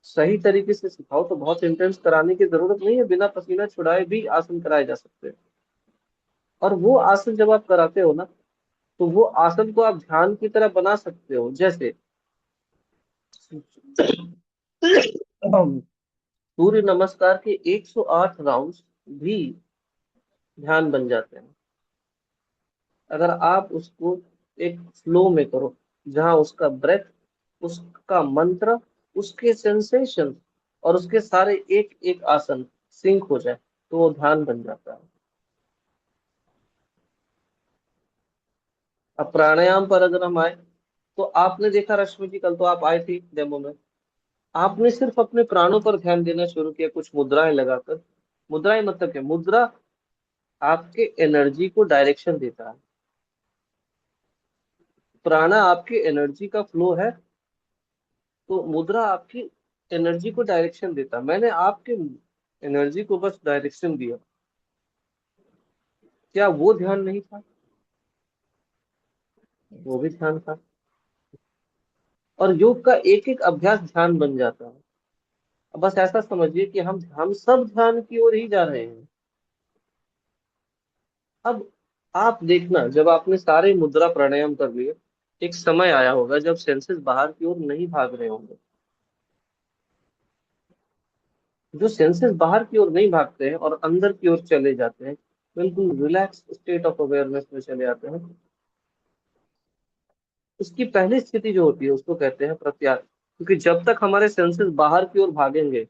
सही तरीके से सिखाओ तो बहुत इंटेंस कराने की जरूरत नहीं है, बिना पसीना छुड़ाए भी आसन कराए जा सकते हैं। और वो आसन जब आप कराते हो ना, तो वो आसन को आप ध्यान की तरह बना सकते हो। जैसे सूर्य नमस्कार के 108 राउंड्स भी ध्यान बन जाते हैं, अगर आप उसको एक फ्लो में करो, जहां उसका ब्रेथ, उसका मंत्र, उसके सेंसेशन और उसके सारे एक एक आसन सिंक हो जाए, तो वो ध्यान बन जाता है। अब प्राणायाम पर अगर हम आए, तो आपने देखा रश्मि जी, कल तो आप आई थी डेमो में, आपने सिर्फ अपने प्राणों पर ध्यान देना शुरू किया कुछ मुद्राएं लगाकर। मुद्राएं मतलब क्या? मुद्रा आपके एनर्जी को डायरेक्शन देता है, प्राणा आपकी एनर्जी का फ्लो है, तो मुद्रा आपकी एनर्जी को डायरेक्शन देता है। मैंने आपके एनर्जी को बस डायरेक्शन दिया, क्या वो ध्यान नहीं था? वो भी ध्यान था। और योग का एक एक अभ्यास ध्यान बन जाता है। अब बस ऐसा समझिए कि हम सब ध्यान की ओर ही जा रहे हैं। अब आप देखना, जब आपने सारे मुद्रा प्राणायाम कर लिए, एक समय आया होगा जब सेंसेस बाहर की ओर नहीं भाग रहे होंगे। जो सेंसेस बाहर की ओर नहीं भागते हैं और अंदर की ओर चले जाते हैं, बिल्कुल रिलैक्स स्टेट ऑफ अवेयरनेस में चले जाते हैं, उसकी पहली स्थिति जो होती है उसको कहते हैं प्रत्याहार। क्योंकि जब तक हमारे सेंसेस बाहर की ओर भागेंगे,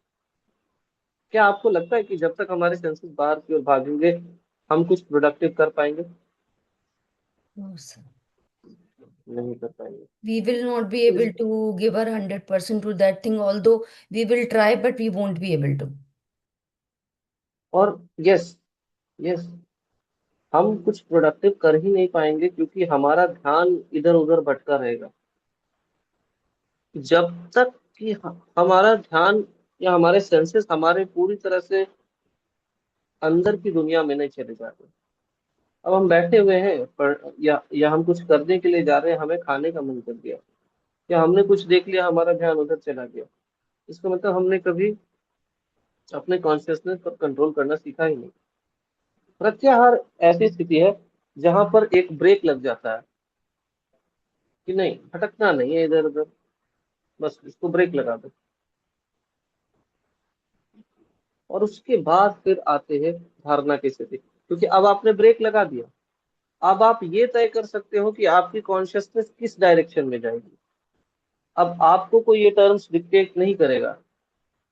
क्या आपको लगता है कि जब तक हमारे सेंसेस बाहर की ओर भागेंगे, हम कुछ प्रोडक्टिव कर पाएंगे? No, sir. नहीं कर पाएंगे। We will not be able to give our 100% to that thing, although we will try, but we won't be able to. और यस, यस, हम कुछ प्रोडक्टिव कर ही नहीं पाएंगे, क्योंकि हमारा ध्यान इधर उधर भटका रहेगा। जब तक कि हमारा ध्यान या हमारे सेंसेस हमारे पूरी तरह से अंदर की दुनिया में नहीं चले जाते। अब हम बैठे हुए हैं पर, या हम कुछ करने के लिए जा रहे हैं, हमें खाने का मन कर दिया, या हमने कुछ देख लिया, हमारा ध्यान उधर चला गया, इसका मतलब हमने कभी अपने कॉन्शियसनेस पर कंट्रोल करना सीखा ही नहीं। प्रत्याहार ऐसी स्थिति है जहां पर एक ब्रेक लग जाता है, कि नहीं, भटकना नहीं है इधर उधर, बस इसको ब्रेक लगा दो। और उसके बाद फिर आते हैं धारणा की स्थिति, क्योंकि अब आपने ब्रेक लगा दिया। अब आप ये तय कर सकते हो कि आपकी कॉन्शियसनेस किस डायरेक्शन में जाएगी। अब आपको कोई ये टर्म्स डिक्टेट नहीं करेगा,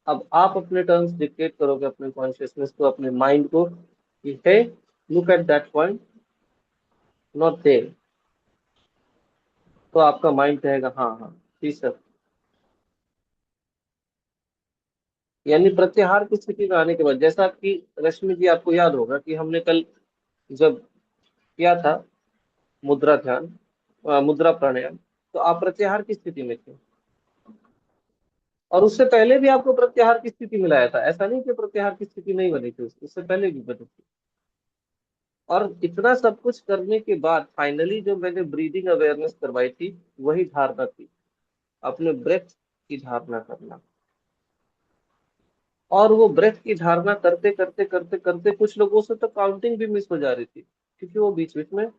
अब आप अपने टर्म्स डिक्टेट करोगे अपने कॉन्शियसनेस को, अपने माइंड को, कि hey, look at that point, not there. तो आपका माइंड कहेगा हाँ हाँ ठीक सर। यानी प्रत्याहार की स्थिति में आने के बाद, जैसा कि रश्मि जी आपको याद होगा कि हमने कल जब किया था मुद्रा ध्यान, मुद्रा प्राणायाम, तो आप प्रत्याहार की स्थिति में थे, और उससे पहले भी आपको प्रत्याहार की स्थिति में लाया था। ऐसा नहीं कि प्रत्याहार की स्थिति नहीं बनी थी, उससे पहले भी बनी थी। और इतना सब कुछ करने के बाद फाइनली जो मैंने ब्रीदिंग अवेयरनेस करवाई थी, वही धारणा थी, अपने ब्रेथ की धारणा करना। और वो ब्रेथ की धारणा करते करते करते करते कुछ लोगों से तो काउंटिंग भी मिस हो जा रही थी, क्योंकि वो बीच बीच में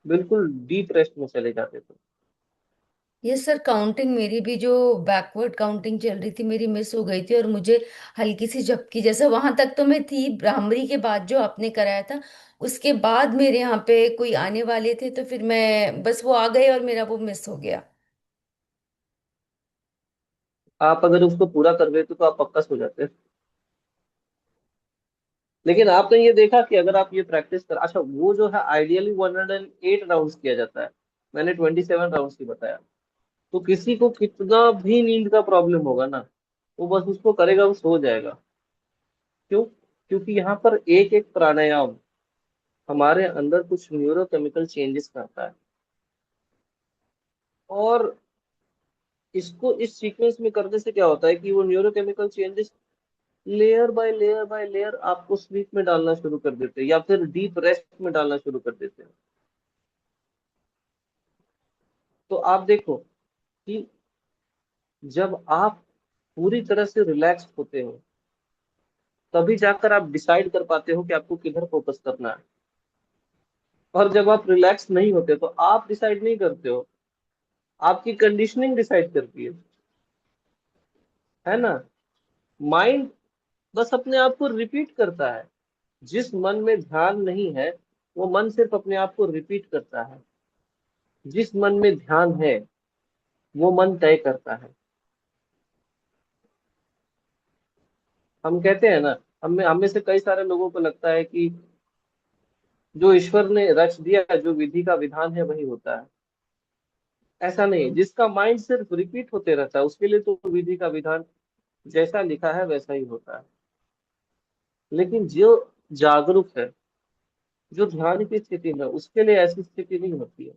बिल्कुल डीप रेस्ट में चले जाते थे। ये सर काउंटिंग मेरी भी जो बैकवर्ड काउंटिंग चल रही थी मेरी मिस हो गई थी, और मुझे हल्की सी झपकी जैसा, वहां तक तो मैं थी भ्रामरी के बाद जो आपने कराया था, उसके बाद मेरे यहाँ पे कोई आने वाले थे तो फिर मैं बस वो आ गए और मेरा वो मिस हो गया। आप अगर उसको पूरा कर देते तो आप पक्का सो जाते। लेकिन आपने ये देखा कि अगर आप ये प्रैक्टिस कर, अच्छा वो जो है आइडियली 108 राउंड्स किया जाता है, मैंने 27 राउंड्स की बताया। तो किसी को कितना भी नींद का प्रॉब्लम होगा ना, वो बस उसको करेगा, वो सो जाएगा। क्यों? क्योंकि यहाँ पर एक एक प्राणायाम हमारे अंदर कुछ न्यूरोकेमिकल चेंजेस करता है। और इसको इस सीक्वेंस में करने से क्या होता है कि वो neurochemical changes layer by layer आपको स्लीप में डालना शुरू कर देते हैं, या फिर डीप रेस्ट में डालना शुरू कर देते हैं। तो आप देखो कि जब आप पूरी तरह से रिलैक्स होते हो, तभी जाकर आप डिसाइड कर पाते हो कि आपको किधर फोकस करना है। और जब आप रिलैक्स नहीं होते तो आप डिसाइड नहीं करते हो, आपकी कंडीशनिंग डिसाइड करती है ना। माइंड बस अपने आप को रिपीट करता है। जिस मन में ध्यान नहीं है, वो मन सिर्फ अपने आप को रिपीट करता है। जिस मन में ध्यान है, वो मन तय करता है। हम कहते हैं ना, हमें से कई सारे लोगों को लगता है कि जो ईश्वर ने रच दिया है, जो विधि का विधान है, वही होता है। ऐसा नहीं, जिसका माइंड सिर्फ रिपीट होते रहता है, उसके लिए तो विधि का विधान जैसा लिखा है वैसा ही होता है। लेकिन जो जागरूक है, जो ध्यान की स्थिति में, उसके लिए ऐसी स्थिति नहीं होती है।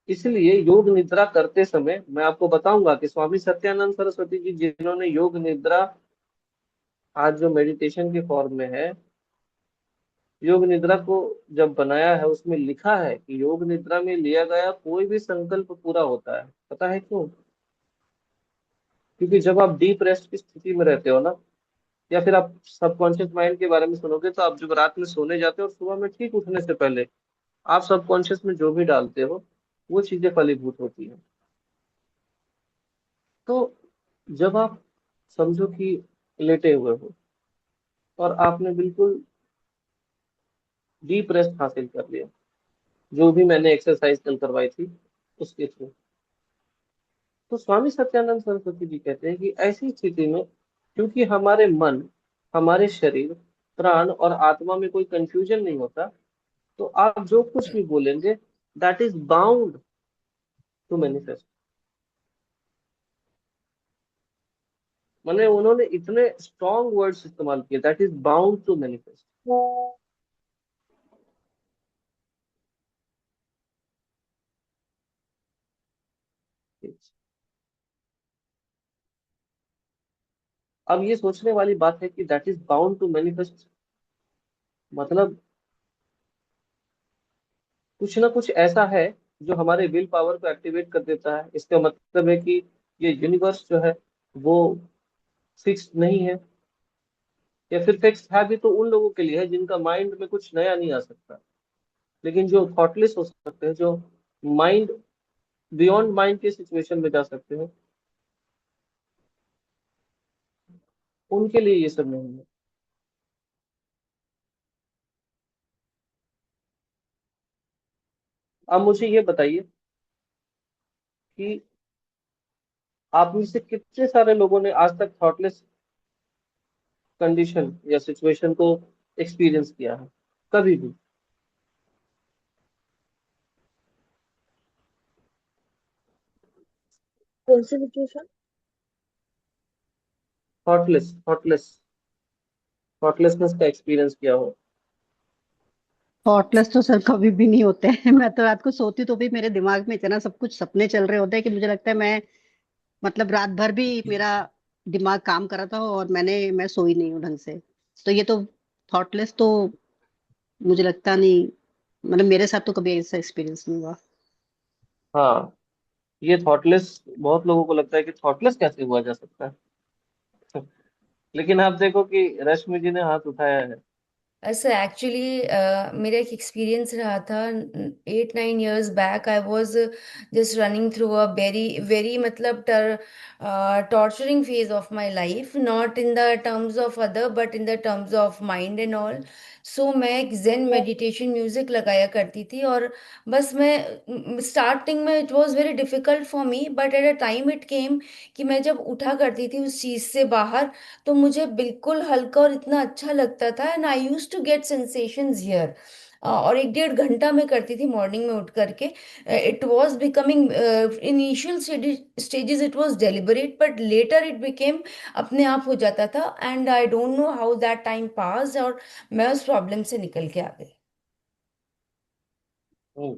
इसलिए योग निद्रा करते समय मैं आपको बताऊंगा कि स्वामी सत्यानंद सरस्वती जी, जिन्होंने योग निद्रा आज जो मेडिटेशन के फॉर्म में है, योग निद्रा को जब बनाया है, उसमें लिखा है कि योग निद्रा में लिया गया कोई भी संकल्प पूरा होता है। पता है क्यों? क्योंकि जब आप डीप रेस्ट की स्थिति में रहते हो ना, या फिर आप सबकॉन्शियस माइंड के बारे में सुनोगे, तो आप जब रात में सोने जाते हो और सुबह में ठीक उठने से पहले आप सबकॉन्शियस में जो भी डालते हो, वो चीजें फलीभूत होती हैं। तो जब आप समझो कि लेटे हुए हो और आपने बिल्कुल डीप रेस्ट हासिल कर लिया, जो भी मैंने एक्सरसाइज कल करवाई थी उसके थ्रू, तो स्वामी सत्यानंद सरस्वती जी कहते हैं कि ऐसी स्थिति में, क्योंकि हमारे मन, हमारे शरीर, प्राण और आत्मा में कोई कंफ्यूजन नहीं होता, तो आप जो कुछ भी बोलेंगे, that is bound to manifest. माने उन्होंने इतने स्ट्रॉन्ग वर्ड्स इस्तेमाल किए, that is bound to manifest. अब ये सोचने वाली बात है कि that is bound to manifest, मतलब कुछ ना कुछ ऐसा है जो हमारे विल पावर को एक्टिवेट कर देता है। इसका मतलब है कि ये यूनिवर्स जो है वो फिक्स नहीं है, या फिर फिक्स है भी तो उन लोगों के लिए है जिनका माइंड में कुछ नया नहीं आ सकता। लेकिन जो थॉटलेस हो सकते हैं, जो माइंड बियॉन्ड माइंड के सिचुएशन में जा सकते हैं, उनके लिए ये सब नहीं है। अब मुझे ये बताइए कि आप में से कितने सारे लोगों ने आज तक थॉटलेस कंडीशन या सिचुएशन को एक्सपीरियंस किया है, कभी भी? कौन सी सिचुएशन? थॉटलेस थॉटलेसनेस का एक्सपीरियंस किया हो? थॉटलेस तो सर कभी भी नहीं होते हैं। मैं तो रात को सोती तो भी मेरे दिमाग में इतना सब कुछ सपने चल रहे होते हैं कि मुझे लगता है मैं मतलब रात भर भी मेरा दिमाग काम कर रहा था और मैं सोई नहीं हूँ ढंग से। तो ये तो थॉटलेस तो मुझे लगता नहीं, मतलब मेरे साथ तो कभी ऐसा एक्सपीरियंस नहीं हुआ। हाँ, ये थॉटलेस, बहुत लोगों को लगता है कि थॉटलेस कैसे हुआ जा सकता है। लेकिन आप देखो कि रश्मि जी ने हाथ उठाया है। सर एक्चुअली मेरा एक एक्सपीरियंस रहा था 8-9 years बैक। I was just running through a very very मतलब torturing phase of my life, not in the terms of other but in the terms of mind and all. So मैं एक जेन meditation music लगाया करती थी, और बस मैं स्टार्टिंग में it was very difficult for me, but at a time it came कि मैं जब उठा करती थी उस चीज़ से बाहर, तो मुझे बिल्कुल हल्का और इतना अच्छा लगता था, and I use to get sensations here. और 1-1.5 घंटा मैं करती थी मॉर्निंग में उठ करके। It was becoming initial stages it was deliberate, but later it became अपने आप हो जाता था, and I don't know how that time pass, और मैं उस प्रॉब्लम से निकल के आ गई। हम्म,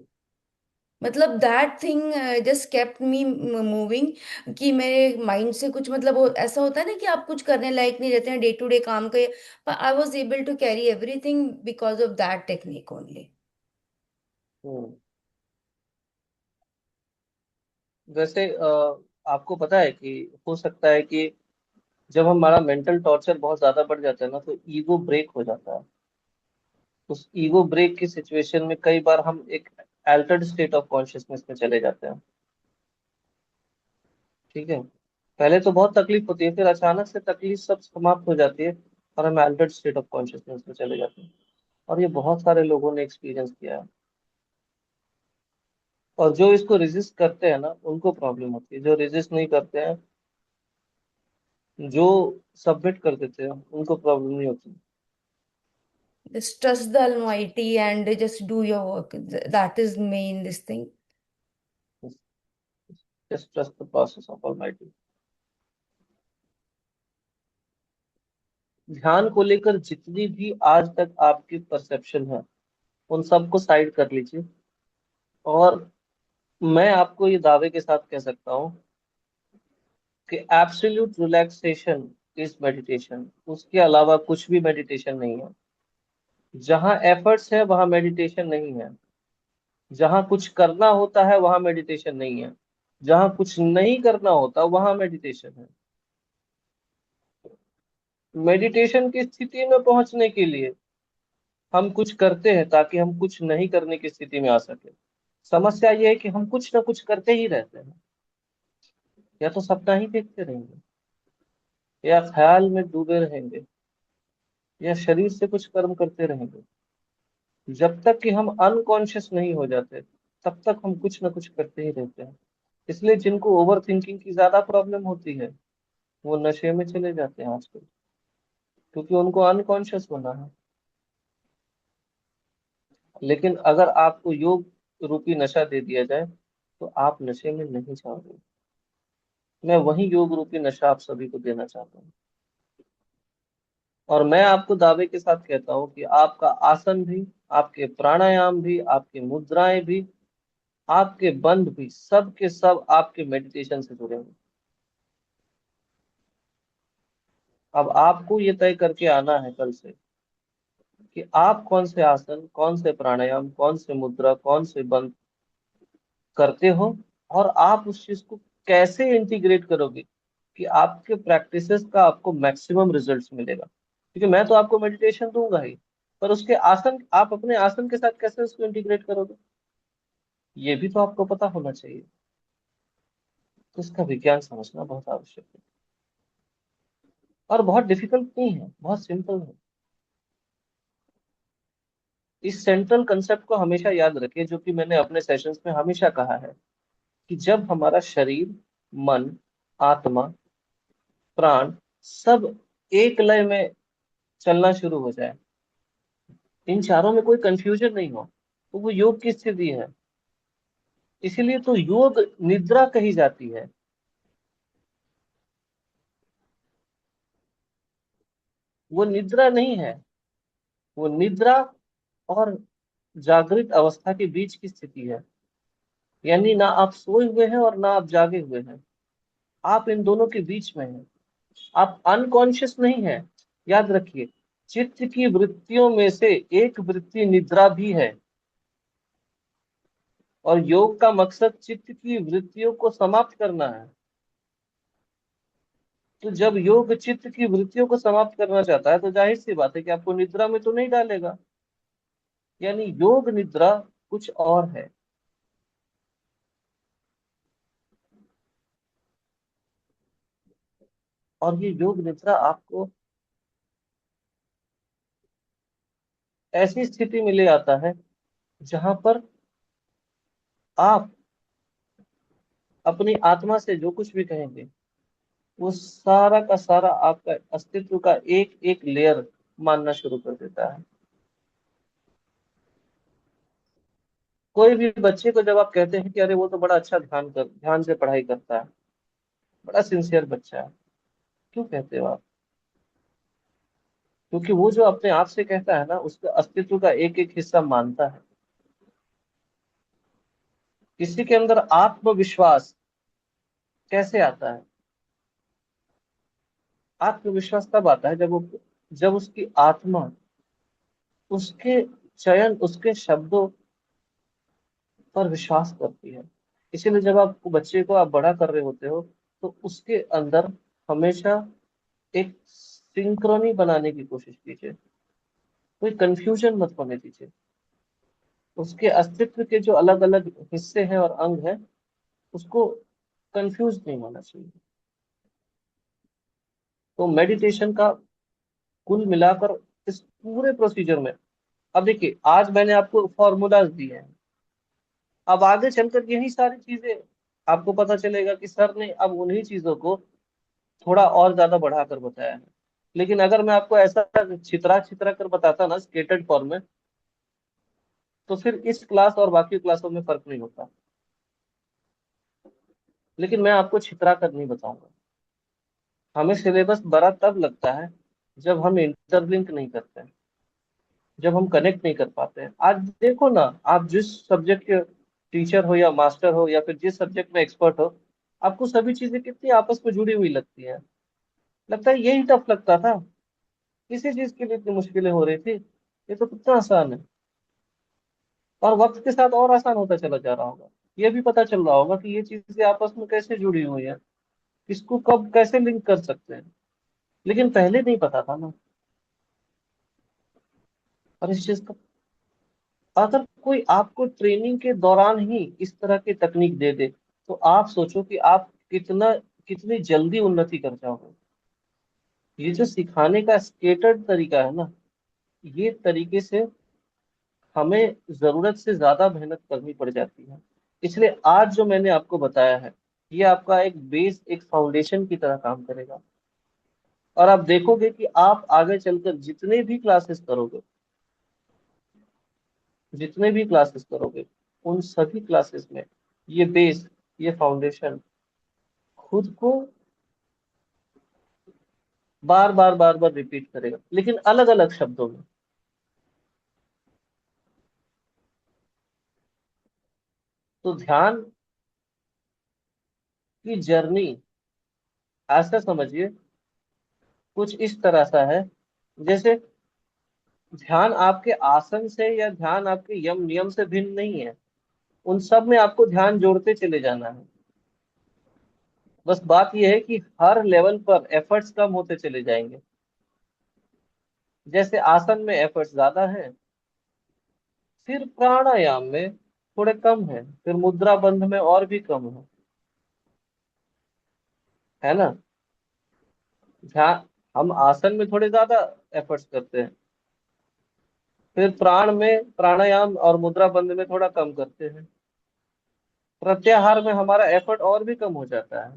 मतलब that thing just kept me moving, कि मेरे माइंड से कुछ मतलब ऐसा होता है ना कि आप कुछ करने लायक नहीं रहते हैं डे टू डे काम के, पर I was able to carry everything because of that technique only. हम्म। वैसे आपको पता है कि हो सकता है कि जब हमारा मेंटल टॉर्चर बहुत ज्यादा बढ़ जाता है ना, तो ईगो ब्रेक हो जाता है। उस ईगो ब्रेक की सिचुएशन में कई बार हम एक अल्टर्ड स्टेट ऑफ कॉन्शियसनेस में चले जाते हैं। ठीक है, पहले तो बहुत तकलीफ होती है, फिर अचानक से तकलीफ सब समाप्त हो जाती है और हम अल्टर्ड स्टेट ऑफ कॉन्शियसनेस में चले जाते हैं। और ये बहुत सारे लोगों ने एक्सपीरियंस किया है। और जो इसको रेजिस्ट करते हैं ना, उनको प्रॉब्लम होती है। जो रेजिस्ट नहीं करते हैं, जो सबमिट कर देते हैं, उनको प्रॉब्लम नहीं होती। Just trust the Almighty and just do your work. That is main this thing. Just trust the process of almighty. ध्यान को लेकर जितनी भी आज तक आपकी परसेप्शन है, उन सबको साइड कर लीजिए। और मैं आपको ये दावे के साथ कह सकता हूँ कि एब्सोल्यूट रिलैक्सेशन इज मेडिटेशन। उसके अलावा कुछ भी मेडिटेशन नहीं है। जहाँ एफर्ट्स है वहाँ मेडिटेशन नहीं है। जहाँ कुछ करना होता है वहाँ मेडिटेशन नहीं है। जहाँ कुछ नहीं करना होता वहाँ मेडिटेशन है। मेडिटेशन की स्थिति में पहुंचने के लिए हम कुछ करते हैं ताकि हम कुछ नहीं करने की स्थिति में आ सके। समस्या ये है कि हम कुछ ना कुछ करते ही रहते हैं। या तो सपना ही देखते रहेंगे, या ख्याल में डूबे रहेंगे, या शरीर से कुछ कर्म करते रहेंगे। जब तक कि हम अनकॉन्शियस नहीं हो जाते, तब तक हम कुछ ना कुछ करते ही रहते हैं। इसलिए जिनको ओवर थिंकिंग की ज्यादा प्रॉब्लम होती है, वो नशे में चले जाते हैं आजकल, क्योंकि उनको अनकॉन्शियस होना है। लेकिन अगर आपको योग रूपी नशा दे दिया जाए, तो आप नशे में नहीं जाओगे। मैं वही योग रूपी नशा आप सभी को देना चाहता हूँ। और मैं आपको दावे के साथ कहता हूँ कि आपका आसन भी, आपके प्राणायाम भी, आपकी मुद्राएं भी, आपके बंध भी, सब के सब आपके मेडिटेशन से जुड़े हैं। अब आपको ये तय करके आना है कल से कि आप कौन से आसन, कौन से प्राणायाम, कौन से मुद्रा, कौन से बंध करते हो, और आप उस चीज को कैसे इंटीग्रेट करोगे कि आपके प्रैक्टिसेस का आपको मैक्सिमम रिजल्ट्स मिलेगा। क्योंकि मैं तो आपको मेडिटेशन दूंगा ही, पर उसके आसन, आप अपने आसन के साथ कैसे उसको इंटीग्रेट करोगे, ये भी तो आपको पता होना चाहिए। तो इसका विज्ञान समझना बहुत आवश्यक है। और बहुत डिफिकल्ट नहीं है, बहुत सिंपल है। इस सेंट्रल कंसेप्ट को हमेशा याद रखें, जो कि मैंने अपने सेशंस में हमेशा कहा है, कि जब हमारा शरीर, मन, आत्मा, प्राण सब एक लय में चलना शुरू हो जाए, इन चारों में कोई कंफ्यूजन नहीं हो, तो वो योग की स्थिति है। इसीलिए तो योग निद्रा कही जाती है। वो निद्रा नहीं है, वो निद्रा और जागृत अवस्था के बीच की स्थिति है। यानी ना आप सोए हुए हैं और ना आप जागे हुए हैं, आप इन दोनों के बीच में हैं। आप अनकॉन्शियस नहीं हैं, याद रखिए। चित्त की वृत्तियों में से एक वृत्ति निद्रा भी है, और योग का मकसद चित्त की वृत्तियों को समाप्त करना है। तो जब योग चित्त की वृत्तियों को समाप्त करना चाहता है तो जाहिर सी बात है कि आपको निद्रा में तो नहीं डालेगा। यानी योग निद्रा कुछ और है। और ये योग निद्रा आपको ऐसी स्थिति में ले आता है जहां पर आप अपनी आत्मा से जो कुछ भी कहेंगे वो सारा का सारा आपका अस्तित्व का एक एक लेयर मानना शुरू कर देता है। कोई भी बच्चे को जब आप कहते हैं कि अरे वो तो बड़ा अच्छा ध्यान से पढ़ाई करता है, बड़ा सिंसियर बच्चा है, क्यों कहते हो आप? क्योंकि वो जो अपने आप से कहता है ना, उसका अस्तित्व का एक एक हिस्सा मानता है। किसी के अंदर आत्मविश्वास कैसे आता है? आत्मविश्वास तब आता है जब उसकी आत्मा उसके चयन, उसके शब्दों पर विश्वास करती है। इसीलिए जब आप बच्चे को आप बड़ा कर रहे होते हो तो उसके अंदर हमेशा एक सिंक्रोनी बनाने की कोशिश कीजिए, कोई कंफ्यूजन मत होने दीजिए। उसके अस्तित्व के जो अलग अलग हिस्से हैं और अंग हैं, उसको कंफ्यूज नहीं होना चाहिए। तो मेडिटेशन का कुल मिलाकर इस पूरे प्रोसीजर में, अब देखिए आज मैंने आपको फॉर्मूलाज दिए हैं, अब आगे चलकर यही सारी चीजें आपको पता चलेगा कि सर ने अब उन्हीं चीजों को थोड़ा और ज्यादा बढ़ाकर बताया है। लेकिन अगर मैं आपको ऐसा छितरा छितरा कर बताता ना स्केटर्ड फॉर्म में, तो फिर इस क्लास और बाकी क्लासों में फर्क नहीं होता। लेकिन मैं आपको छितरा कर नहीं बताऊंगा। हमें सिलेबस बड़ा तब लगता है जब हम इंटरलिंक नहीं करते हैं, जब हम कनेक्ट नहीं कर पाते हैं। आज देखो ना, आप जिस सब्जेक्ट के टीचर हो या मास्टर हो या फिर जिस सब्जेक्ट में एक्सपर्ट हो, आपको सभी चीजें कितनी आपस में जुड़ी हुई लगती हैं। लगता है यही टफ लगता था, किसी चीज के लिए इतनी मुश्किलें हो रही थी, ये तो कितना आसान है। और वक्त के साथ और आसान होता चला जा रहा होगा। ये भी पता चल रहा होगा कि ये चीजें आपस में कैसे जुड़ी हुई है, किसको कब कैसे लिंक कर सकते हैं। लेकिन पहले नहीं पता था ना। और इस चीज का, अगर कोई आपको ट्रेनिंग के दौरान ही इस तरह की तकनीक दे दे तो आप सोचो कि आप कितनी जल्दी उन्नति कर जाओगे। ये जो सिखाने का स्केटर्ड तरीका है ना, ये तरीके से हमें जरूरत से ज्यादा मेहनत करनी पड़ जाती है। इसलिए आज जो मैंने आपको बताया है, ये आपका एक बेस, एक फाउंडेशन की तरह काम करेगा। और आप देखोगे कि आप आगे चलकर जितने भी क्लासेस करोगे, उन सभी क्लासेस में ये बेस, ये फाउंडेशन खुद को बार बार रिपीट करेगा, लेकिन अलग अलग शब्दों में। तो ध्यान की जर्नी ऐसा समझिए, कुछ इस तरह सा है जैसे ध्यान आपके आसन से या ध्यान आपके यम नियम से भिन्न नहीं है। उन सब में आपको ध्यान जोड़ते चले जाना है। बस बात यह है कि हर लेवल पर एफर्ट्स कम होते चले जाएंगे। जैसे आसन में एफर्ट्स ज्यादा है, फिर प्राणायाम में थोड़े कम है, फिर मुद्रा बंध में और भी कम है ना। ध्यान, हम आसन में थोड़े ज्यादा एफर्ट्स करते हैं, फिर प्राणायाम और मुद्रा बंध में थोड़ा कम करते हैं, प्रत्याहार में हमारा एफर्ट और भी कम हो जाता है,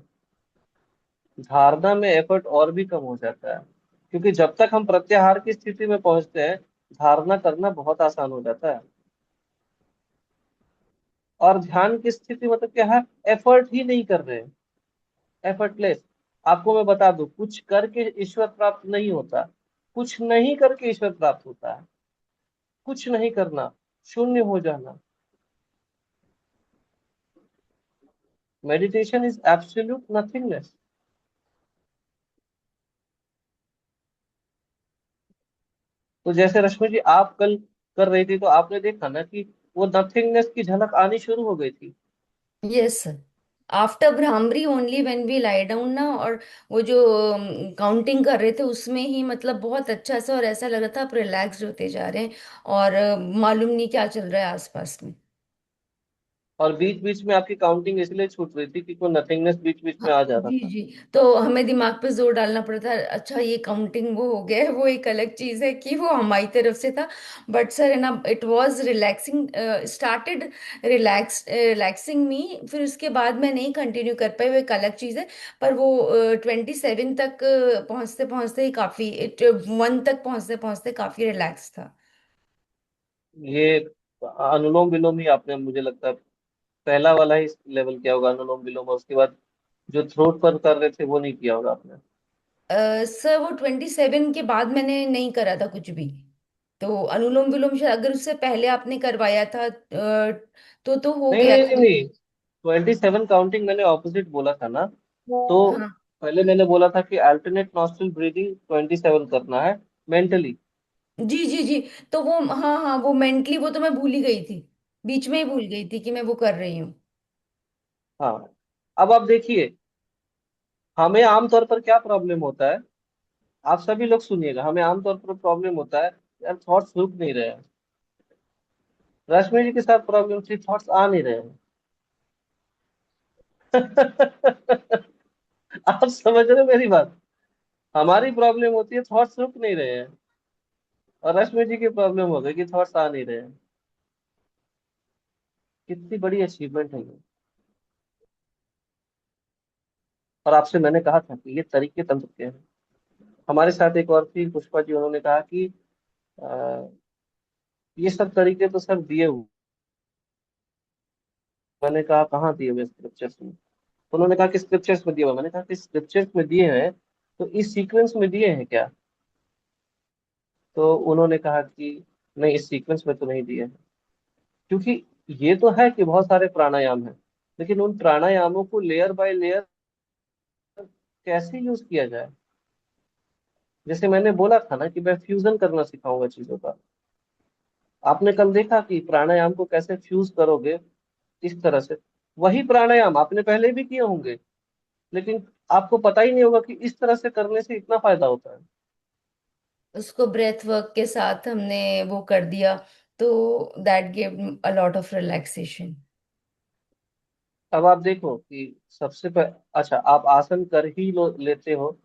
धारणा में एफर्ट और भी कम हो जाता है। क्योंकि जब तक हम प्रत्याहार की स्थिति में पहुंचते हैं, धारणा करना बहुत आसान हो जाता है। और ध्यान की स्थिति मतलब क्या है? एफर्ट ही नहीं कर रहे, एफर्टलेस। आपको मैं बता दूं, कुछ करके ईश्वर प्राप्त नहीं होता, कुछ नहीं करके ईश्वर प्राप्त होता है। कुछ नहीं करना, शून्य हो जाना। Meditation is absolute nothingness. तो जैसे रश्मि जी आप कल कर रही थी, तो आपने देखा ना कि वो नथिंगनेस की झलक आनी शुरू हो गई थी। Yes sir. After Bhramari only when we lie down ना, और वो जो काउंटिंग कर रहे थे उसमें ही मतलब बहुत अच्छा सा, और ऐसा लग रहा था आप रिलैक्स्ड होते जा रहे हैं, और मालूम नहीं क्या चल रहा है आसपास में। और बीच बीच में आपकी काउंटिंग इसलिए छूट रही थी कि कोई नथिंगनेस बीच बीच में हाँ आ जा रहा जी था। जी। तो हमें दिमाग पे जोर डालना पड़ता है, अच्छा ये काउंटिंग वो हो गया है, वो एक अलग चीज है कि वो हमारी तरफ से था। बट सर है ना, it was relaxing, started relaxing me, फिर उसके बाद मैं नहीं कंटिन्यू कर पाई, वो एक अलग चीज है। पर वो 27 तक पहुंचते पहुंचते ही काफी, 1 तक पहुंचते पहुंचते काफी रिलैक्स था। ये अनुलोम विलोम ही आपने, मुझे लगता है पहला वाला ही लेवल किया होगा अनुलोम विलोम, और उसके बाद जो थ्रोट पर कर रहे थे वो नहीं किया होगा आपने। सर वो 27 के बाद मैंने नहीं करा था कुछ भी। तो अनुलोम विलोम शायद अगर उससे पहले आपने करवाया था तो हो नहीं गया नहीं था नहीं तो। नहीं, 27 काउंटिंग मैंने ऑपोजिट बोला था ना। तो हाँ पहले मैंने बोला था कि अल्टरनेट नॉस्ट्रल ब्रीदिंग 27 करना है मेंटली। जी जी जी। तो वो हाँ हाँ, वो मेंटली वो तो मैं भूल ही गई थी, बीच में ही भूल गई थी कि मैं वो कर रही हूँ। हाँ, अब आप देखिए, हमें आमतौर पर क्या प्रॉब्लम होता है, आप सभी लोग सुनिएगा, हमें आमतौर पर प्रॉब्लम होता है, यार थॉट्स रुक नहीं रहे हैं। रश्मि जी के साथ प्रॉब्लम थी, थॉट्स आ नहीं रहे हैं। आप समझ रहे हो मेरी बात? हमारी प्रॉब्लम होती है थॉट्स रुक नहीं रहे हैं, और रश्मि जी की प्रॉब्लम हो गई कि थॉट्स आ नहीं रहे हैं। कितनी बड़ी अचीवमेंट है ये। और आपसे मैंने कहा था कि ये तरीके तंत्र के हैं। हमारे साथ एक और थी पुष्पा जी, उन्होंने कहा कि अ, ये सब तरीके तो सर दिए हुए। मैंने कहा कहाँ दिए हुए स्क्रिप्चर्स में? उन्होंने कहा कि स्क्रिप्चर्स में दिए हुए। मैंने कहा कि स्क्रिप्चर्स में दिए हैं तो इस सीक्वेंस में दिए हैं क्या? तो उन्होंने कहा कि नहीं, इस सीक्वेंस में तो नहीं दिए हैं। क्योंकि ये तो है कि बहुत सारे प्राणायाम हैं, लेकिन उन प्राणायामों को लेयर बाय लेयर कैसे यूज किया जाए। जैसे मैंने बोला था ना कि मैं फ्यूजन करना सिखाऊंगा चीजों का। आपने कल देखा कि प्राणायाम को कैसे फ्यूज करोगे, इस तरह से। वही प्राणायाम आपने पहले भी किए होंगे, लेकिन आपको पता ही नहीं होगा कि इस तरह से करने से इतना फायदा होता है। उसको ब्रेथ वर्क के साथ हमने वो कर दिया, तो that give a lot of relaxation. अब आप देखो कि अच्छा, आप आसन कर ही लेते हो,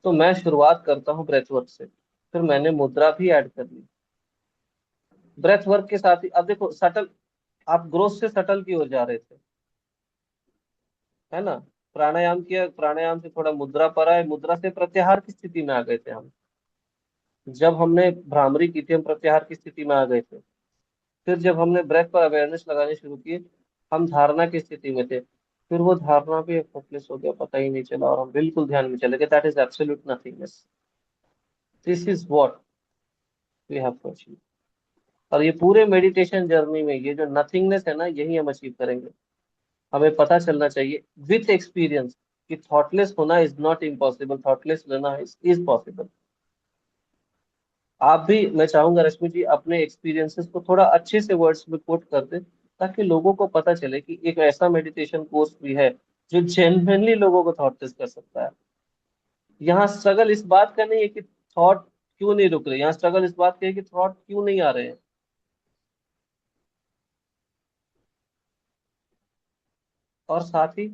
तो मैं शुरुआत करता हूँ ब्रेथ वर्क से, फिर मैंने मुद्रा भी ऐड कर ली ब्रेथ वर्क के साथ ही। अब देखो सटल, आप ग्रोथ से सटल की ओर जा रहे थे, है ना? प्राणायाम किया, प्राणायाम से थोड़ा मुद्रा पर आए, मुद्रा से प्रत्याहार की स्थिति में आ गए थे हम। जब हमने भ्रामरी की थी हम प्रत्याहार की स्थिति में आ गए थे। फिर जब हमने ब्रेथ पर अवेयरनेस लगानी शुरू की, हम धारणा की स्थिति में थे। फिर वो धारणा भी फोकस हो गया, पता ही नहीं चला, और हम बिल्कुल ध्यान में चले गए। That is absolute nothingness. This is what we have to achieve. और ये पूरे मेडिटेशन जर्नी में ये जो नथिंगनेस है ना, यही हम अचीव करेंगे। हमें पता चलना चाहिए विथ एक्सपीरियंस कि थॉटलेस होना इज नॉट इम्पॉसिबल, थॉटलेस रहना इज पॉसिबल। आप भी, मैं चाहूंगा रश्मि जी, अपने एक्सपीरियंसेस को थोड़ा अच्छे से वर्ड्स में कोट कर दें, ताकि लोगों को पता चले कि एक ऐसा मेडिटेशन कोर्स भी है जो जेन्युइनली लोगों को थॉटलेस कर सकता है। यहाँ स्ट्रगल इस बात का नहीं है कि थॉट क्यों नहीं रुक रहे, यहाँ स्ट्रगल इस बात का है कि थॉट क्यों नहीं आ रहे हैं। और साथ ही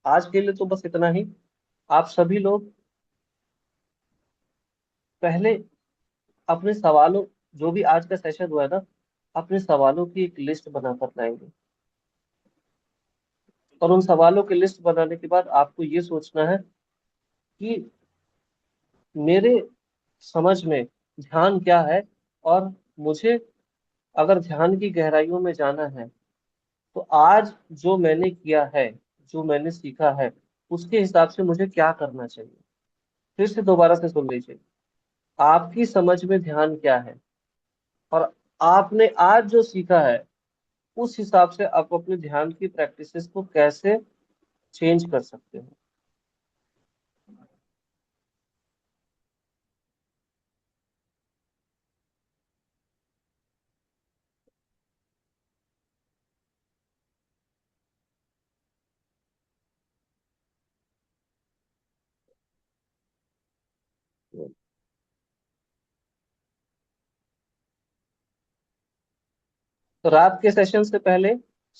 आज के लिए तो बस इतना ही। आप सभी लोग पहले अपने सवालों, जो भी आज का सेशन हुआ है ना, अपने सवालों की एक लिस्ट बनाकर लाएंगे। और उन सवालों की लिस्ट बनाने के बाद आपको ये सोचना है कि मेरे समझ में ध्यान क्या है, और मुझे अगर ध्यान की गहराइयों में जाना है, तो आज जो मैंने किया है, जो मैंने सीखा है, उसके हिसाब से मुझे क्या करना चाहिए। फिर से दोबारा से सुन लीजिए, आपकी समझ में ध्यान क्या है, और आपने आज जो सीखा है, उस हिसाब से आप अपने ध्यान की प्रैक्टिसेस को कैसे चेंज कर सकते हो। तो रात के सेशन से पहले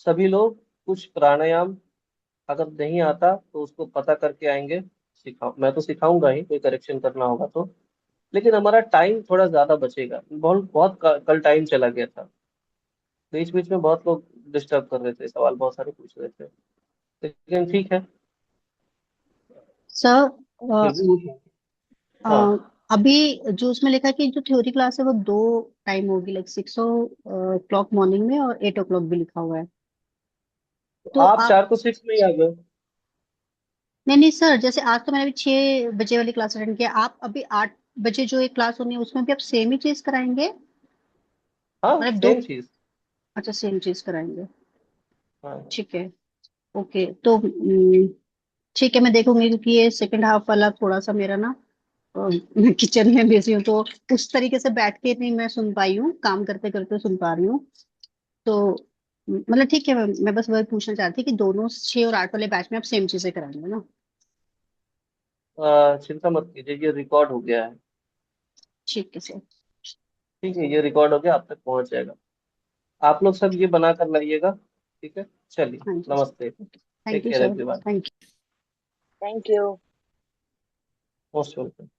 सभी लोग कुछ प्राणायाम, अगर नहीं आता तो उसको पता करके आएंगे। मैं तो सिखाऊंगा ही, कोई करेक्शन करना होगा तो। लेकिन हमारा टाइम थोड़ा ज्यादा बचेगा, बहुत बहुत कल टाइम चला गया था। बीच बीच में बहुत लोग डिस्टर्ब कर रहे थे, सवाल बहुत सारे पूछ रहे थे, लेकिन ठीक है। सर फिर भी हाँ अभी जो उसमें लिखा है कि जो थ्योरी क्लास है वो 2 टाइम होगी, लाइक 6 o'clock मॉर्निंग में और 8 o'clock भी लिखा हुआ है। तो तो आप आप 4 को 6 में ही आ गए। नहीं नहीं सर, जैसे आज तो मैंने अभी 6 बजे वाली क्लास अटेंड किया, आप अभी 8 बजे जो एक क्लास होनी है उसमें भी आप सेम ही चीज कराएंगे? हाँ मतलब दो, सेम चीज। अच्छा सेम चीज कराएंगे। हाँ ठीक है, ओके। तो ठीक है, मैं देखूंगी क्योंकि ये सेकंड हाफ वाला थोड़ा सा मेरा ना मैं किचन में बिजी हूँ, तो उस तरीके से बैठ के नहीं मैं सुन पाई हूँ, काम करते करते सुन पा रही हूँ। तो मतलब ठीक है, मैं बस वही पूछना चाहती थी कि दोनों 6 और 8 वाले बैच में आप सेम चीजें कराएंगे ना? चिंता मत कीजिए, ये रिकॉर्ड हो गया है। ठीक है सर। ठीक है, ये रिकॉर्ड हो गया, आप तक पहुंच जाएगा। आप लोग सब ये बना कर लाइएगा। ठीक है, चलिए, हाँ जी नमस्ते। Sir, thank take you care sir, everyone. Thank you. Thank you. Most welcome.